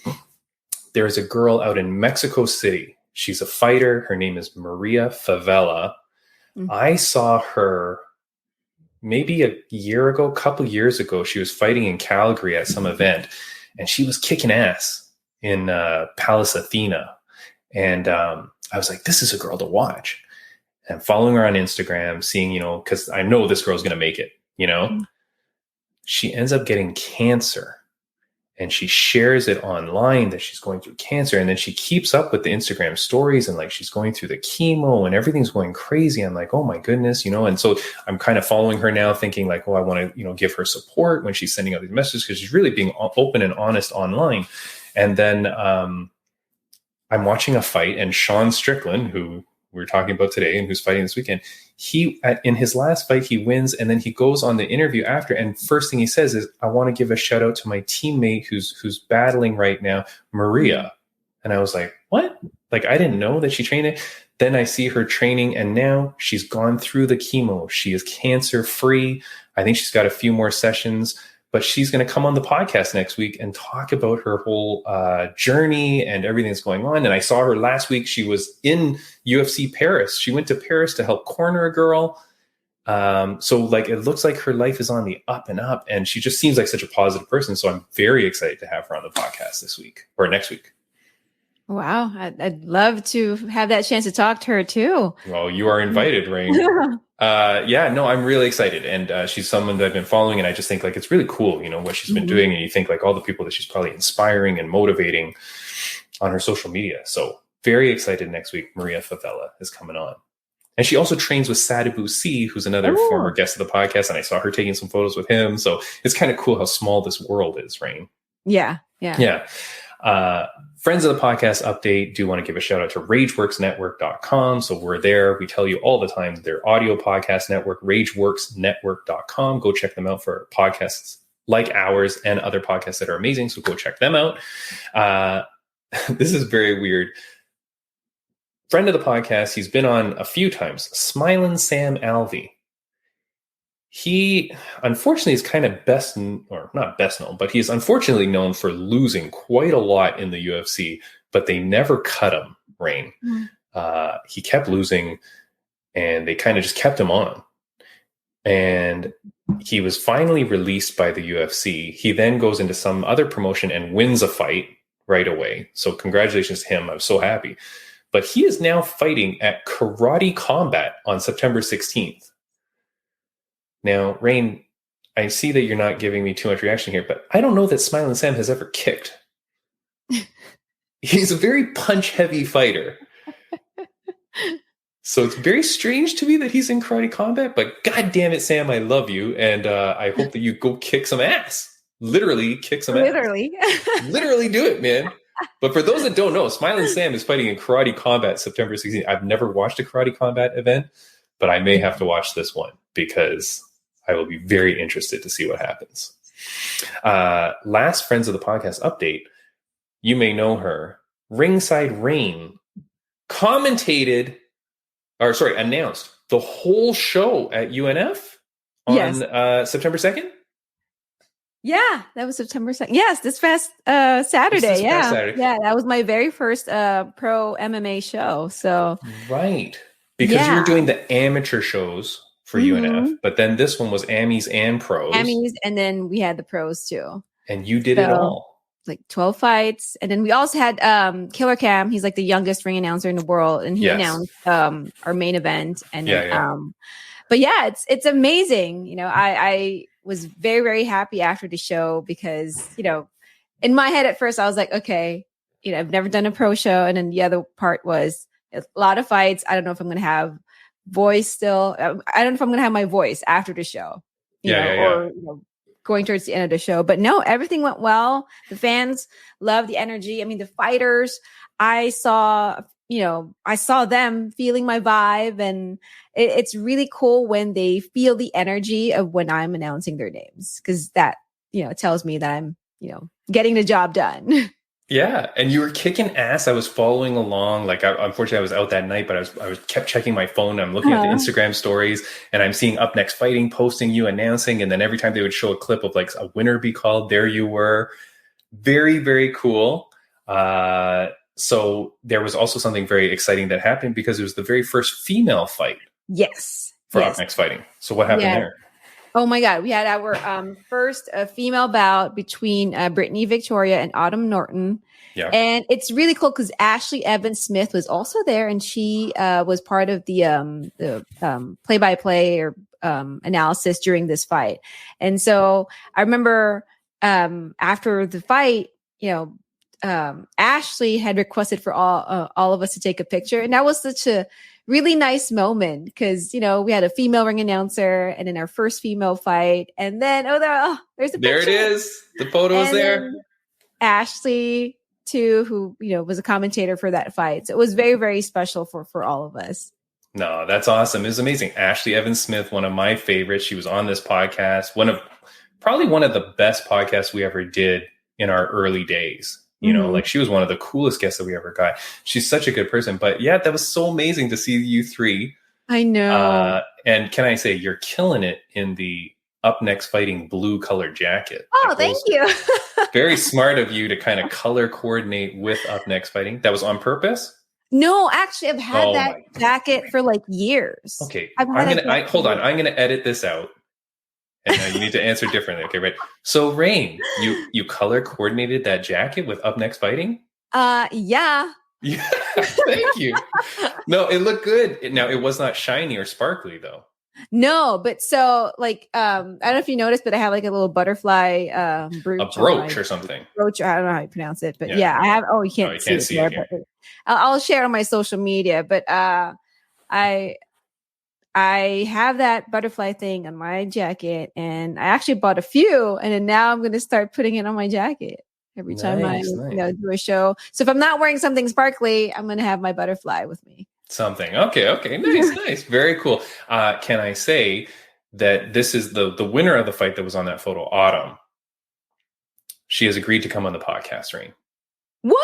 B: There is a girl out in Mexico City. She's a fighter. Her name is Maria Favela. Mm-hmm. I saw her maybe a couple years ago. She was fighting in Calgary at some event, and she was kicking ass in Palace Athena. And I was like, this is a girl to watch. And following her on Instagram, seeing, because I know this girl's going to make it, Mm-hmm. She ends up getting cancer. And she shares it online that she's going through cancer. And then she keeps up with the Instagram stories, and like, she's going through the chemo and everything's going crazy. I'm like, oh my goodness, And so I'm kind of following her now, thinking like, oh, I want to, give her support when she's sending out these messages, because she's really being open and honest online. And then I'm watching a fight, and Sean Strickland, who we're talking about today and who's fighting this weekend, in his last fight, he wins. And then he goes on the interview after, and first thing he says is, I want to give a shout out to my teammate who's battling right now, Maria. And I was like, what? Like, I didn't know that she trained it. Then I see her training, and now she's gone through the chemo. She is cancer free. I think she's got a few more sessions, but she's going to come on the podcast next week and talk about her whole journey and everything that's going on. And I saw her last week. She was in UFC Paris. She went to Paris to help corner a girl. So like, it looks like her life is on the up and up, and she just seems like such a positive person. So I'm very excited to have her on the podcast this week or next week.
A: Wow. I'd love to have that chance to talk to her too.
B: Well, you are invited, Raine. I'm really excited. And she's someone that I've been following, and I just think like, it's really cool, what she's been doing. And you think like all the people that she's probably inspiring and motivating on her social media. So very excited. Next week, Maria Favela is coming on. And she also trains with Sadibou C, who's another former guest of the podcast. And I saw her taking some photos with him. So it's kind of cool how small this world is, Raine.
A: Yeah.
B: Friends of the podcast update, do want to give a shout out to RageWorksNetwork.com. So we're there. We tell you all the time, their audio podcast network, RageWorksNetwork.com. Go check them out for podcasts like ours and other podcasts that are amazing. So go check them out. This is very weird. Friend of the podcast, he's been on a few times, Smilin' Sam Alvey. He, unfortunately, is kind of not best known, but he's unfortunately known for losing quite a lot in the UFC, but they never cut him, Raine. He kept losing, and they kind of just kept him on. And he was finally released by the UFC. He then goes into some other promotion and wins a fight right away. So congratulations to him. I'm so happy. But he is now fighting at Karate Combat on September 16th. Now, Raine, I see that you're not giving me too much reaction here, but I don't know that Smilin' Sam has ever kicked. He's a very punch-heavy fighter. So it's very strange to me that he's in Karate Combat, but God damn it, Sam, I love you, and I hope that you go kick some ass. Literally kick some ass. Literally do it, man. But for those that don't know, Smilin' Sam is fighting in Karate Combat September 16th. I've never watched a Karate Combat event, but I may have to watch this one because I will be very interested to see what happens. Last Friends of the Podcast update. You may know her. Ringside Raine announced the whole show at UNF on September 2nd.
A: Yeah, that was September 2nd. Yes, this past Saturday. Saturday. Yeah, that was my very first pro MMA show. So
B: right, because you were doing the amateur shows for UNF, but then this one was Amis and pros.
A: Amis, and then we had the pros too.
B: And you did it all.
A: Like 12 fights. And then we also had Killer Cam. He's like the youngest ring announcer in the world. And he announced our main event. And but yeah, it's amazing. was very, very happy after the show because, in my head at first, I was like, okay, I've never done a pro show. And then the other part was a lot of fights. I don't know if I'm going to have voice still. I don't know if I'm going to have my voice after the show, or going towards the end of the show. But no, everything went well. The fans love the energy. I mean, the fighters, I saw them feeling my vibe, and it's really cool when they feel the energy of when I'm announcing their names, because that, tells me that I'm, getting the job done.
B: Yeah, and you were kicking ass. I was following along. Like, unfortunately, I was out that night, but I was kept checking my phone. I'm looking at the Instagram stories, and I'm seeing Up Next Fighting posting you announcing, and then every time they would show a clip of like a winner be called, there you were. Very, very cool. So there was also something very exciting that happened because it was the very first female fight.
A: Yes.
B: For Up Next Fighting. So what happened there?
A: Oh my God. We had our first female bout between Brittany Victoria and Autumn Norton. Yeah. And it's really cool because Ashley Evans Smith was also there, and she was part of the play-by-play or analysis during this fight. And so I remember after the fight, Ashley had requested for all of us to take a picture. And that was such a really nice moment because, we had a female ring announcer and in our first female fight. And then, there's a picture.
B: There it is. The photo is there.
A: Ashley too, who, was a commentator for that fight. So it was very, very special for all of us.
B: No, that's awesome. It was amazing. Ashley Evans Smith, one of my favorites. She was on this podcast. Probably one of the best podcasts we ever did in our early days. Like she was one of the coolest guests that we ever got. She's such a good person. But yeah, that was so amazing to see you three.
A: I know.
B: And can I say, you're killing it in the Up Next Fighting blue colored jacket.
A: Oh, thank you.
B: Very smart of you to kind of color coordinate with Up Next Fighting. That was on purpose?
A: No, actually, I've had that jacket for like years.
B: Okay. Hold on. I'm going to edit this out. And you need to answer differently. Okay, right. So, Raine, you color coordinated that jacket with Up Next Fighting?
A: Yeah.
B: Yeah. Thank you. No, it looked good. Now, it was not shiny or sparkly, though.
A: No, but so like I don't know if you noticed, but I have like a little butterfly brooch.
B: A brooch or something.
A: Brooch, I don't know how you pronounce it, but yeah I have. Oh, you can't see it there, but I'll share it on my social media. But I have that butterfly thing on my jacket, and I actually bought a few, and then now I'm going to start putting it on my jacket every time I do a show. So if I'm not wearing something sparkly, I'm going to have my butterfly with me.
B: Something. Okay. Nice. Very cool. Can I say that this is the winner of the fight that was on that photo, Autumn? She has agreed to come on the podcast, Raine.
A: What?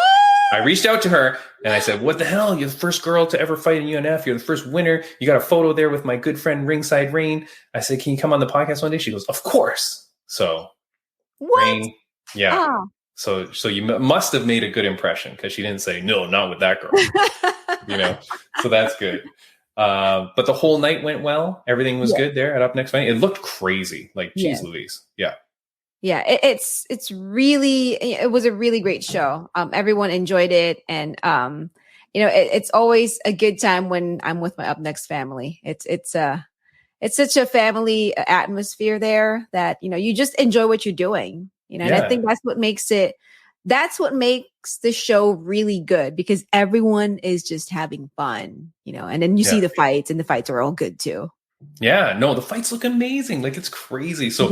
B: I reached out to her and I said, what the hell? You're the first girl to ever fight in UNF. You're the first winner. You got a photo there with my good friend Ringside Raine. I said, can you come on the podcast one day? She goes, of course. So,
A: what?
B: Raine, yeah. Oh. So you must have made a good impression because she didn't say, no, not with that girl. So that's good. But the whole night went well. Everything was good there at Up Next Fighting. It looked crazy. Like, geez Louise. Yeah.
A: Yeah, it was a really great show. Everyone enjoyed it, and it's always a good time when I'm with my Up Next family. It's such a family atmosphere there that you just enjoy what you're doing. And I think that's what makes the show really good, because everyone is just having fun. And then you see the fights, and the fights are all good too.
B: Yeah, no, the fights look amazing. Like, it's crazy. So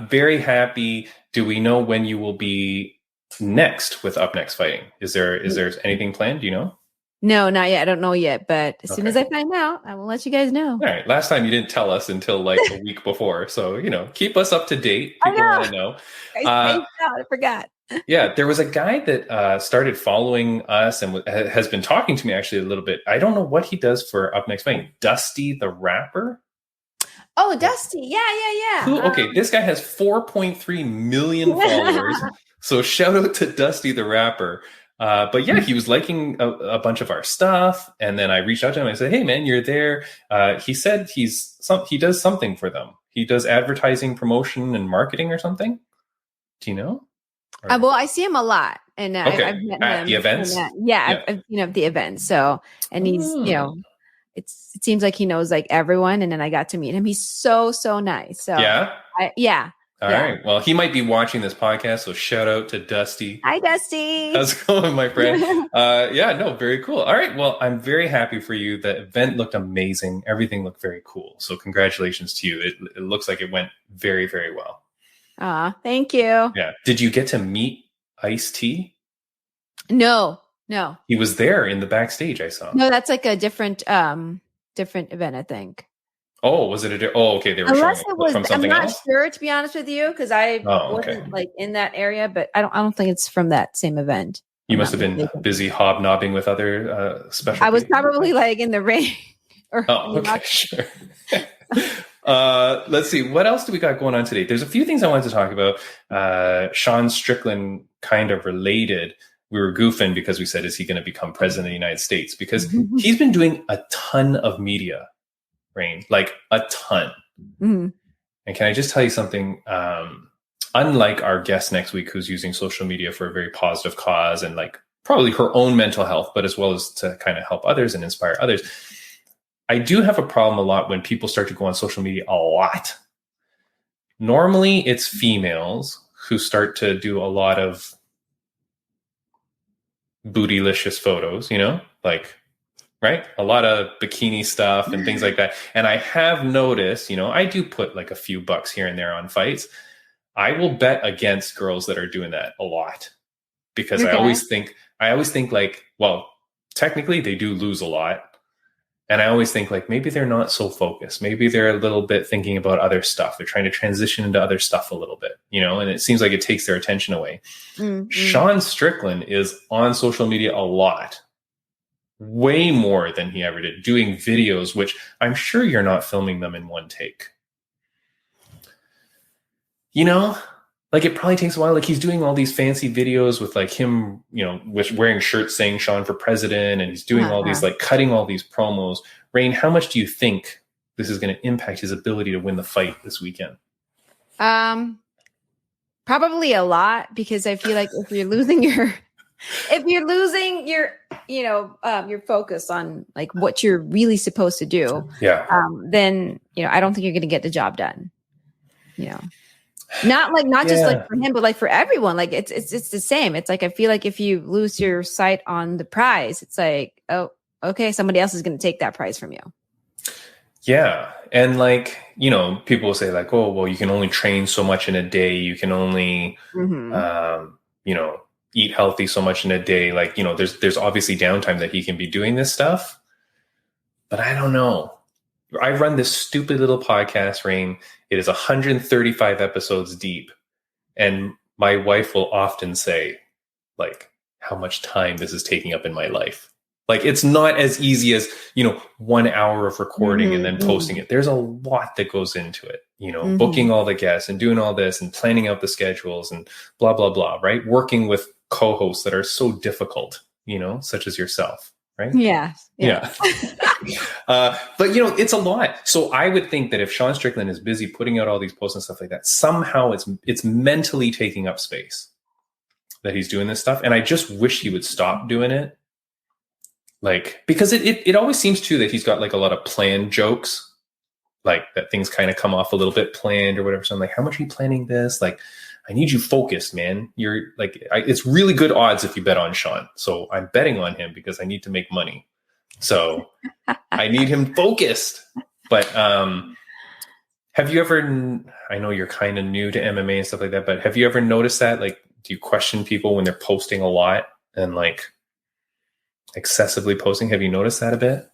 B: very happy. Do we know when you will be next with Up Next Fighting? Is there anything planned? Do you know?
A: No, not yet. I don't know yet. But as soon as I find out, I will let you guys know.
B: All right. Last time you didn't tell us until like a week before. So, keep us up to date. People want to know.
A: I forgot.
B: Yeah, there was a guy that started following us and has been talking to me actually a little bit. I don't know what he does for Up Next Fighting. Dusty the Rapper?
A: Oh, Dusty. Yeah.
B: Okay, this guy has 4.3 million followers. So shout out to Dusty the Rapper. But yeah, he was liking a bunch of our stuff. And then I reached out to him. I said, hey, man, you're there. He said he does something for them. He does advertising, promotion, and marketing or something. Do you know?
A: Well, I see him a lot, and I've met him
B: at the events.
A: I've seen him at the events. So, and he's it seems like he knows like everyone. And then I got to meet him. He's so nice. So
B: yeah. All right. Well, he might be watching this podcast, so shout out to Dusty.
A: Hi, Dusty.
B: How's it going, my friend? Very cool. All right. Well, I'm very happy for you. The event looked amazing. Everything looked very cool. So congratulations to you. It looks like it went very, very well.
A: Thank you.
B: Yeah. Did you get to meet Ice-T?
A: No.
B: He was there in the backstage, I saw.
A: No, that's like a different event, I think.
B: Oh, was it okay. They were
A: Unless
B: showing
A: it was,
B: from something
A: I'm not
B: else?
A: sure, to be honest with you, because I wasn't like in that area, but I don't think it's from that same event.
B: You must have been busy hobnobbing with other special
A: I was
B: people.
A: probably like in the ring.
B: Sure. Let's see. What else do we got going on today? There's a few things I wanted to talk about. Sean Strickland kind of related. We were goofing because we said, is he going to become president of the United States? Because he's been doing a ton of media, Raine, like a ton.
A: Mm-hmm.
B: And can I just tell you something? Unlike our guest next week, who's using social media for a very positive cause and like probably her own mental health, but as well as to kind of help others and inspire others, I do have a problem a lot when people start to go on social media a lot. Normally, it's females who start to do a lot of bootylicious photos, like, right? A lot of bikini stuff and things like that. And I have noticed, I do put like a few bucks here and there on fights. I will bet against girls that are doing that a lot because I always think like, well, technically they do lose a lot. And I always think like, maybe they're not so focused. Maybe they're a little bit thinking about other stuff. They're trying to transition into other stuff a little bit, and it seems like it takes their attention away. Mm-hmm. Sean Strickland is on social media a lot, way more than he ever did, doing videos, which I'm sure you're not filming them in one take. Like it probably takes a while. Like he's doing all these fancy videos with like him, with wearing shirts saying Sean for president. And he's doing all these, like cutting all these promos. Raine, how much do you think this is going to impact his ability to win the fight this weekend?
A: Probably a lot, because I feel like if you're losing your focus on like what you're really supposed to do, then, I don't think you're going to get the job done, Not just like for him, but like for everyone. Like it's the same. It's like I feel like if you lose your sight on the prize, it's like, oh, okay, somebody else is going to take that prize from you.
B: Yeah, and like people will say like, oh, well, you can only train so much in a day. You can only eat healthy so much in a day. Like there's obviously downtime that he can be doing this stuff, but I don't know. I run this stupid little podcast, Raine. It is 135 episodes deep. And my wife will often say, like, how much time this is taking up in my life. Like, it's not as easy as, 1 hour of recording and then posting it. There's a lot that goes into it, booking all the guests and doing all this and planning out the schedules and blah, blah, blah, right? Working with co-hosts that are so difficult, such as yourself. Right?
A: Yeah.
B: But it's a lot. So I would think that if Sean Strickland is busy putting out all these posts and stuff like that, somehow it's mentally taking up space that he's doing this stuff. And I just wish he would stop doing it. Like, because it always seems too that he's got like a lot of planned jokes, like that things kind of come off a little bit planned or whatever. So I'm like, how much are you planning this? Like, I need you focused, man. You're like, it's really good odds if you bet on Sean. So I'm betting on him because I need to make money. So I need him focused. But have you ever, I know you're kind of new to MMA and stuff like that, but have you ever noticed that? Like, do you question people when they're posting a lot and like excessively posting? Have you noticed that a bit?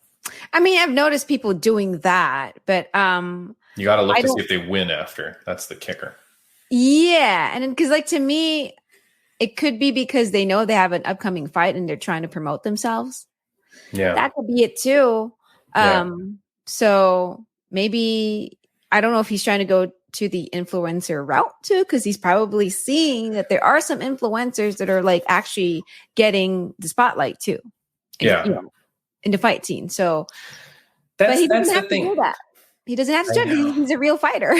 A: I mean, I've noticed people doing that, but
B: you got to look to see if they win after. That's the kicker.
A: Yeah. And because like to me, it could be because they know they have an upcoming fight and they're trying to promote themselves.
B: Yeah.
A: That could be it too. So maybe, I don't know if he's trying to go to the influencer route too, because he's probably seeing that there are some influencers that are like actually getting the spotlight too. In the fight scene. So, but he doesn't have to do that. He doesn't have to do it. He's a real fightor.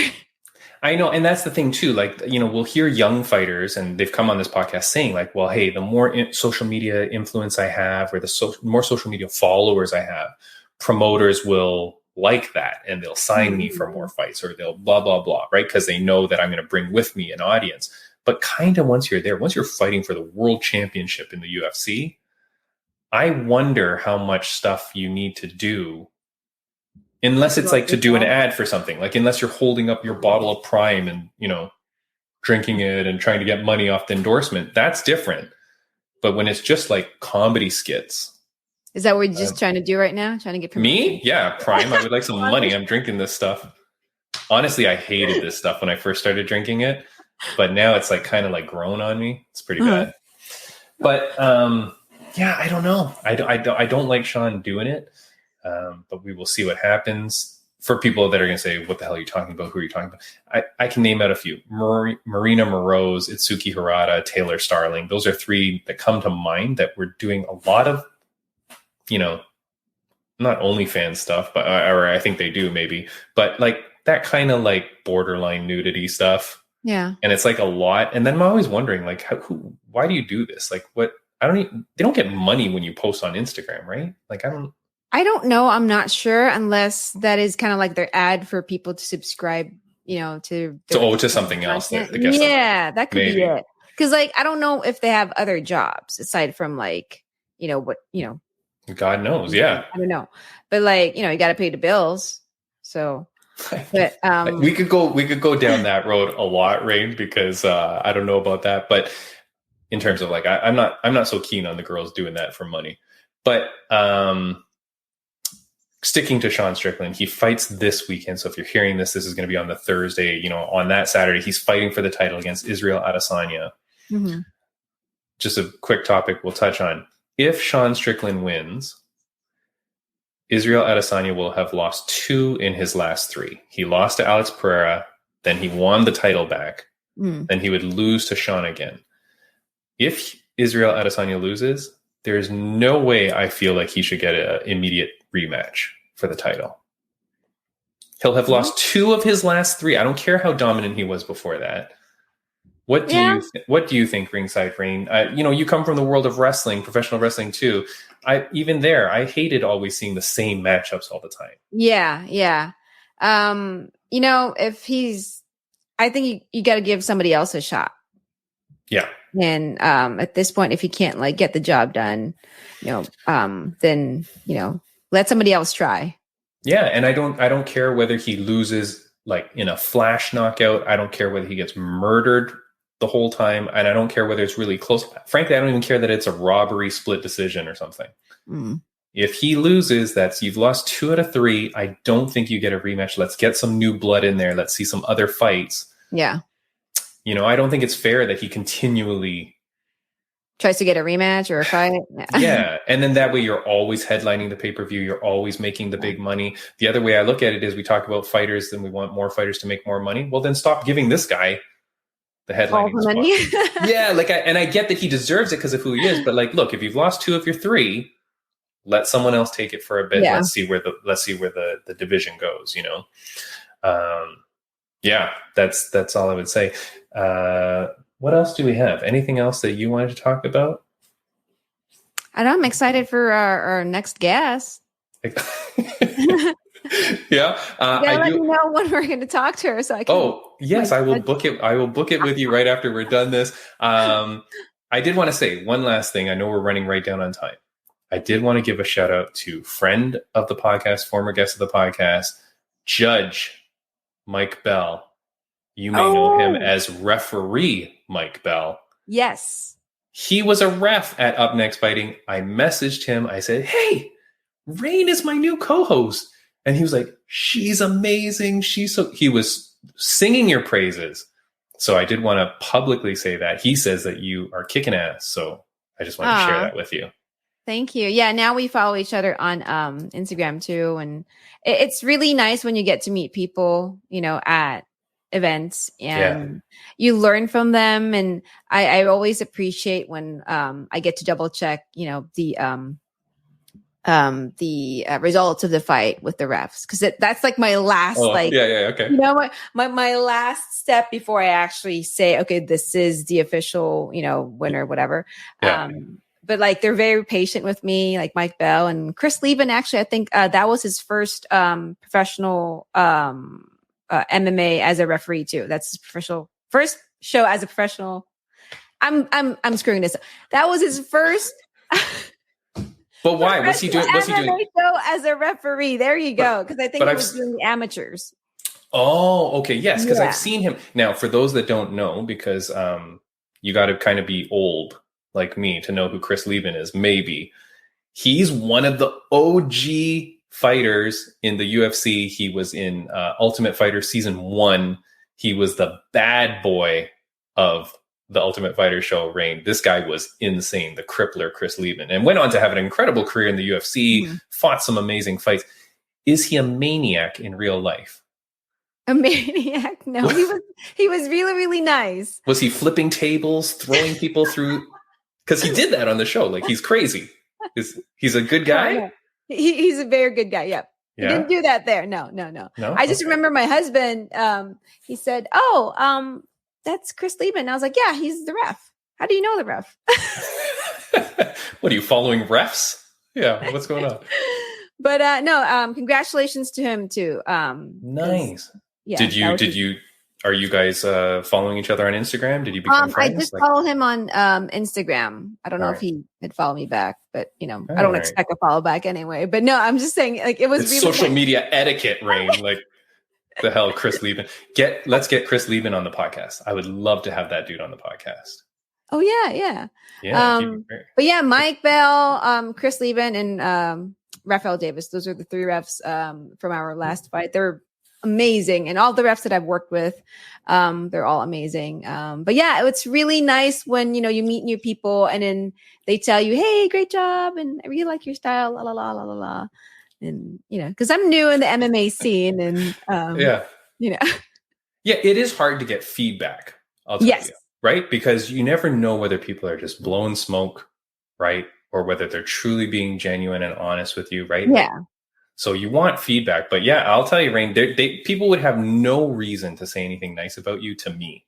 B: I know. And that's the thing too. Like, we'll hear young fighters and they've come on this podcast saying like, well, hey, the more social media influence I have or the more social media followers I have, promoters will like that and they'll sign me for more fights, or they'll blah, blah, blah, right? Because they know that I'm going to bring with me an audience. But kind of once you're there, once you're fighting for the world championship in the UFC, I wonder how much stuff you need to do, unless it's like to do an ad for something, like unless you're holding up your bottle of Prime and, you know, drinking it and trying to get money off the endorsement, that's different. But when it's just like comedy skits.
A: Is that what you're just trying to do right now? Trying to get promotion?
B: Me? Yeah, Prime. I would like some money. I'm drinking this stuff. Honestly, I hated this stuff when I first started drinking it, but now it's like kind of like grown on me. It's pretty bad. But yeah, I don't know. I don't like Sean doing it, but we will see what happens. For people that are going to say, what the hell are you talking about? Who are you talking about? I can name out a few. Marina Moroz, Itsuki Hirata, Taylor Starling. Those are three that come to mind that we're doing a lot of, you know, not OnlyFans stuff, but or I think they do maybe, but like that kind of like borderline nudity stuff.
A: Yeah.
B: And it's like a lot. And then I'm always wondering, like, why do you do this? Like, what? They don't get money when you post on Instagram, right? Like,
A: I don't know. I'm not sure, unless that is kind of like their ad for people to subscribe, you know, to
B: something else.
A: That could be it. Because like, I don't know if they have other jobs aside from like, you know, what, you know,
B: God knows. Yeah.
A: I don't know. But like, you know, you got to pay the bills. So, but
B: we could go down that road a lot, Raine, because I don't know about that. But in terms of like, I'm not so keen on the girls doing that for money. But sticking to Sean Strickland, he fights this weekend. So if you're hearing this is going to be on the Thursday. You know, on that Saturday, he's fighting for the title against Israel Adesanya. Mm-hmm. Just a quick topic we'll touch on. If Sean Strickland wins, Israel Adesanya will have lost 2 in his last 3. He lost to Alex Pereira, then he won the title back, then he would lose to Sean again. If Israel Adesanya loses, there's no way I feel like he should get an immediate rematch for the title. He'll have lost 2 of his last 3. I don't care how dominant he was before that. What do you think, Ringside Raine? You know, you come from the world of wrestling, professional wrestling too. I hated always seeing the same matchups all the time.
A: Yeah. You know, I think you got to give somebody else a shot.
B: Yeah.
A: And at this point, if he can't like get the job done, you know, then, you know, let somebody else try.
B: Yeah. And I don't care whether he loses like in a flash knockout. I don't care whether he gets murdered the whole time. And I don't care whether it's really close. Frankly, I don't even care that it's a robbery split decision or something. If he loses, you've lost 2 out of 3. I don't think you get a rematch. Let's get some new blood in there. Let's see some other fights.
A: Yeah.
B: You know, I don't think it's fair that he continually
A: tries to get a rematch or a fight.
B: Yeah. And then that way you're always headlining the pay-per-view. You're always making the big money. The other way I look at it is we talk about fighters and we want more fighters to make more money. Well, then stop giving this guy the headlining spot. Yeah. Like, I get that he deserves it because of who he is, but like, look, if you've lost 2 of your 3, let someone else take it for a bit. Yeah. Let's see where the division goes, you know? Yeah, that's all I would say. What else do we have? Anything else that you wanted to talk about?
A: I know. I'm excited for our next guest.
B: Yeah.
A: Let me know when we're going to talk to her so I can.
B: Oh, yes, I will book it. I will book it with you right after we're done this. I did want to say one last thing. I know we're running right down on time. I did want to give a shout out to friend of the podcast, former guest of the podcast, Judge Mike Bell. You may know him as referee Mike Bell.
A: Yes. He
B: was a ref at Up Next Fighting. I messaged him. I said, hey, Raine is my new co-host. And he was like, she's amazing. He was singing your praises. So I did want to publicly say that. He says that you are kicking ass. So I just want to share that with you.
A: Thank you. Yeah, now we follow each other on Instagram too. And it's really nice when you get to meet people, you know, at events and you learn from them. And I always appreciate when I get to double check, you know, the results of the fight with the refs. Because that's like my last, okay. You know, my last step before I actually say, okay, this is the official, you know, winner, whatever. but like they're very patient with me, like Mike Bell and Chris Leben. Actually, I think that was his first professional MMA as a referee too. That's his professional first show as a professional. I'm screwing this up. That was his first.
B: But why? What's he doing? What's he doing?
A: Show as a referee. There you go. Because I think he was doing the amateurs.
B: Oh, okay. Yes, because I've seen him. Now, for those that don't know, because you got to kind of be old like me to know who Chris Leben is, maybe. He's one of the OG fighters in the UFC. He was in Ultimate Fighter Season 1. He was the bad boy of the Ultimate Fighter show, Raine. This guy was insane, the Crippler Chris Leben, and went on to have an incredible career in the UFC, fought some amazing fights. Is he a maniac in real life?
A: A maniac? No, he was really, really nice.
B: Was he flipping tables, throwing people through? Because he did that on the show. Like, he's crazy. He's a good guy?
A: No. He's a very good guy. Yep. Yeah. He didn't do that there. No. I just remember my husband, he said, that's Chris Leben. I was like, yeah, he's the ref. How do you know the ref?
B: What, are you following refs? Yeah, what's going on?
A: But no, congratulations to him too.
B: Nice. Yeah. Are you guys following each other on Instagram? Did you become friends?
A: I just followed him on Instagram. I don't know if he had followed me back, but I don't expect a follow back anyway. But no, I'm just saying, like, it was
B: really social media etiquette, Raine. Like, the hell, Chris Leben. Let's get Chris Leben on the podcast. I would love to have that dude on the podcast.
A: Oh yeah. But yeah, Mike Bell, Chris Leben, and Rafael Davis. Those are the three refs from our last fight. They're amazing, and all the refs that I've worked with, they're all amazing. But yeah, it's really nice when you meet new people, and then they tell you, "Hey, great job," and I really like your style. La la la la la la. And because I'm new in the MMA scene, and
B: yeah, it is hard to get feedback. I'll tell you, right? Because you never know whether people are just blowing smoke, right, or whether they're truly being genuine and honest with you, right?
A: Yeah.
B: So you want feedback, but yeah, I'll tell you, Raine, people would have no reason to say anything nice about you to me.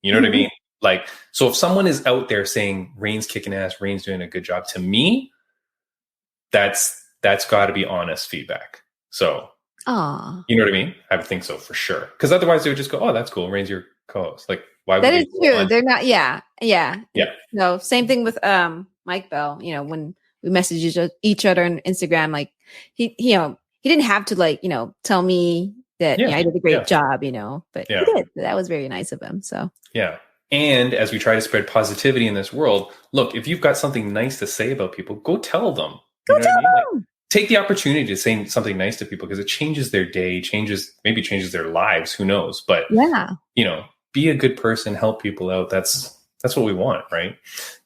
B: You know what I mean? Like, so if someone is out there saying Raine's kicking ass, Raine's doing a good job, to me, that's got to be honest feedback. So, you know what I mean? I would think so for sure. Because otherwise they would just go, "Oh, that's cool. Raine's your co-host." Like, why would
A: that is true? They're not. Yeah. No, same thing with Mike Bell. When we message each other on Instagram, like he didn't have to tell me that I did a great job, but he did. That was very nice of him. So
B: yeah. And as we try to spread positivity in this world, look, if you've got something nice to say about people, go tell them. Go tell them. Like, take the opportunity to say something nice to people, because it changes their day, changes their lives. Who knows? But be a good person, help people out. That's what we want, right?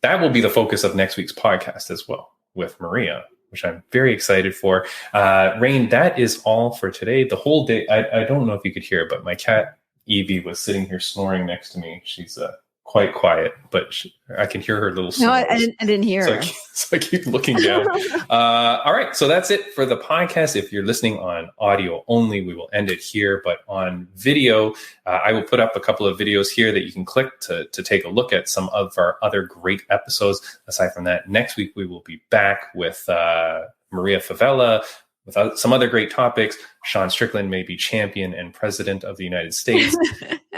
B: That will be the focus of next week's podcast as well with Maria, which I'm very excited for. Raine, that is all for today. The whole day, I don't know if you could hear it, but my cat Evie was sitting here snoring next to me. She's quite quiet, but I can hear her little snores.
A: No, I didn't hear her.
B: So I keep looking down. All right, so that's it for the podcast. If you're listening on audio only, we will end it here. But on video, I will put up a couple of videos here that you can click to take a look at some of our other great episodes. Aside from that, next week we will be back with Maria Favela, with some other great topics. Sean Strickland may be champion and president of the United States.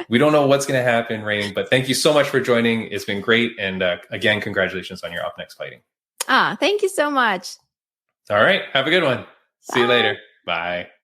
B: We don't know what's going to happen, Raine, but thank you so much for joining. It's been great. And again, congratulations on your Up Next fighting.
A: Thank you so much.
B: All right. Have a good one. See you later. Bye.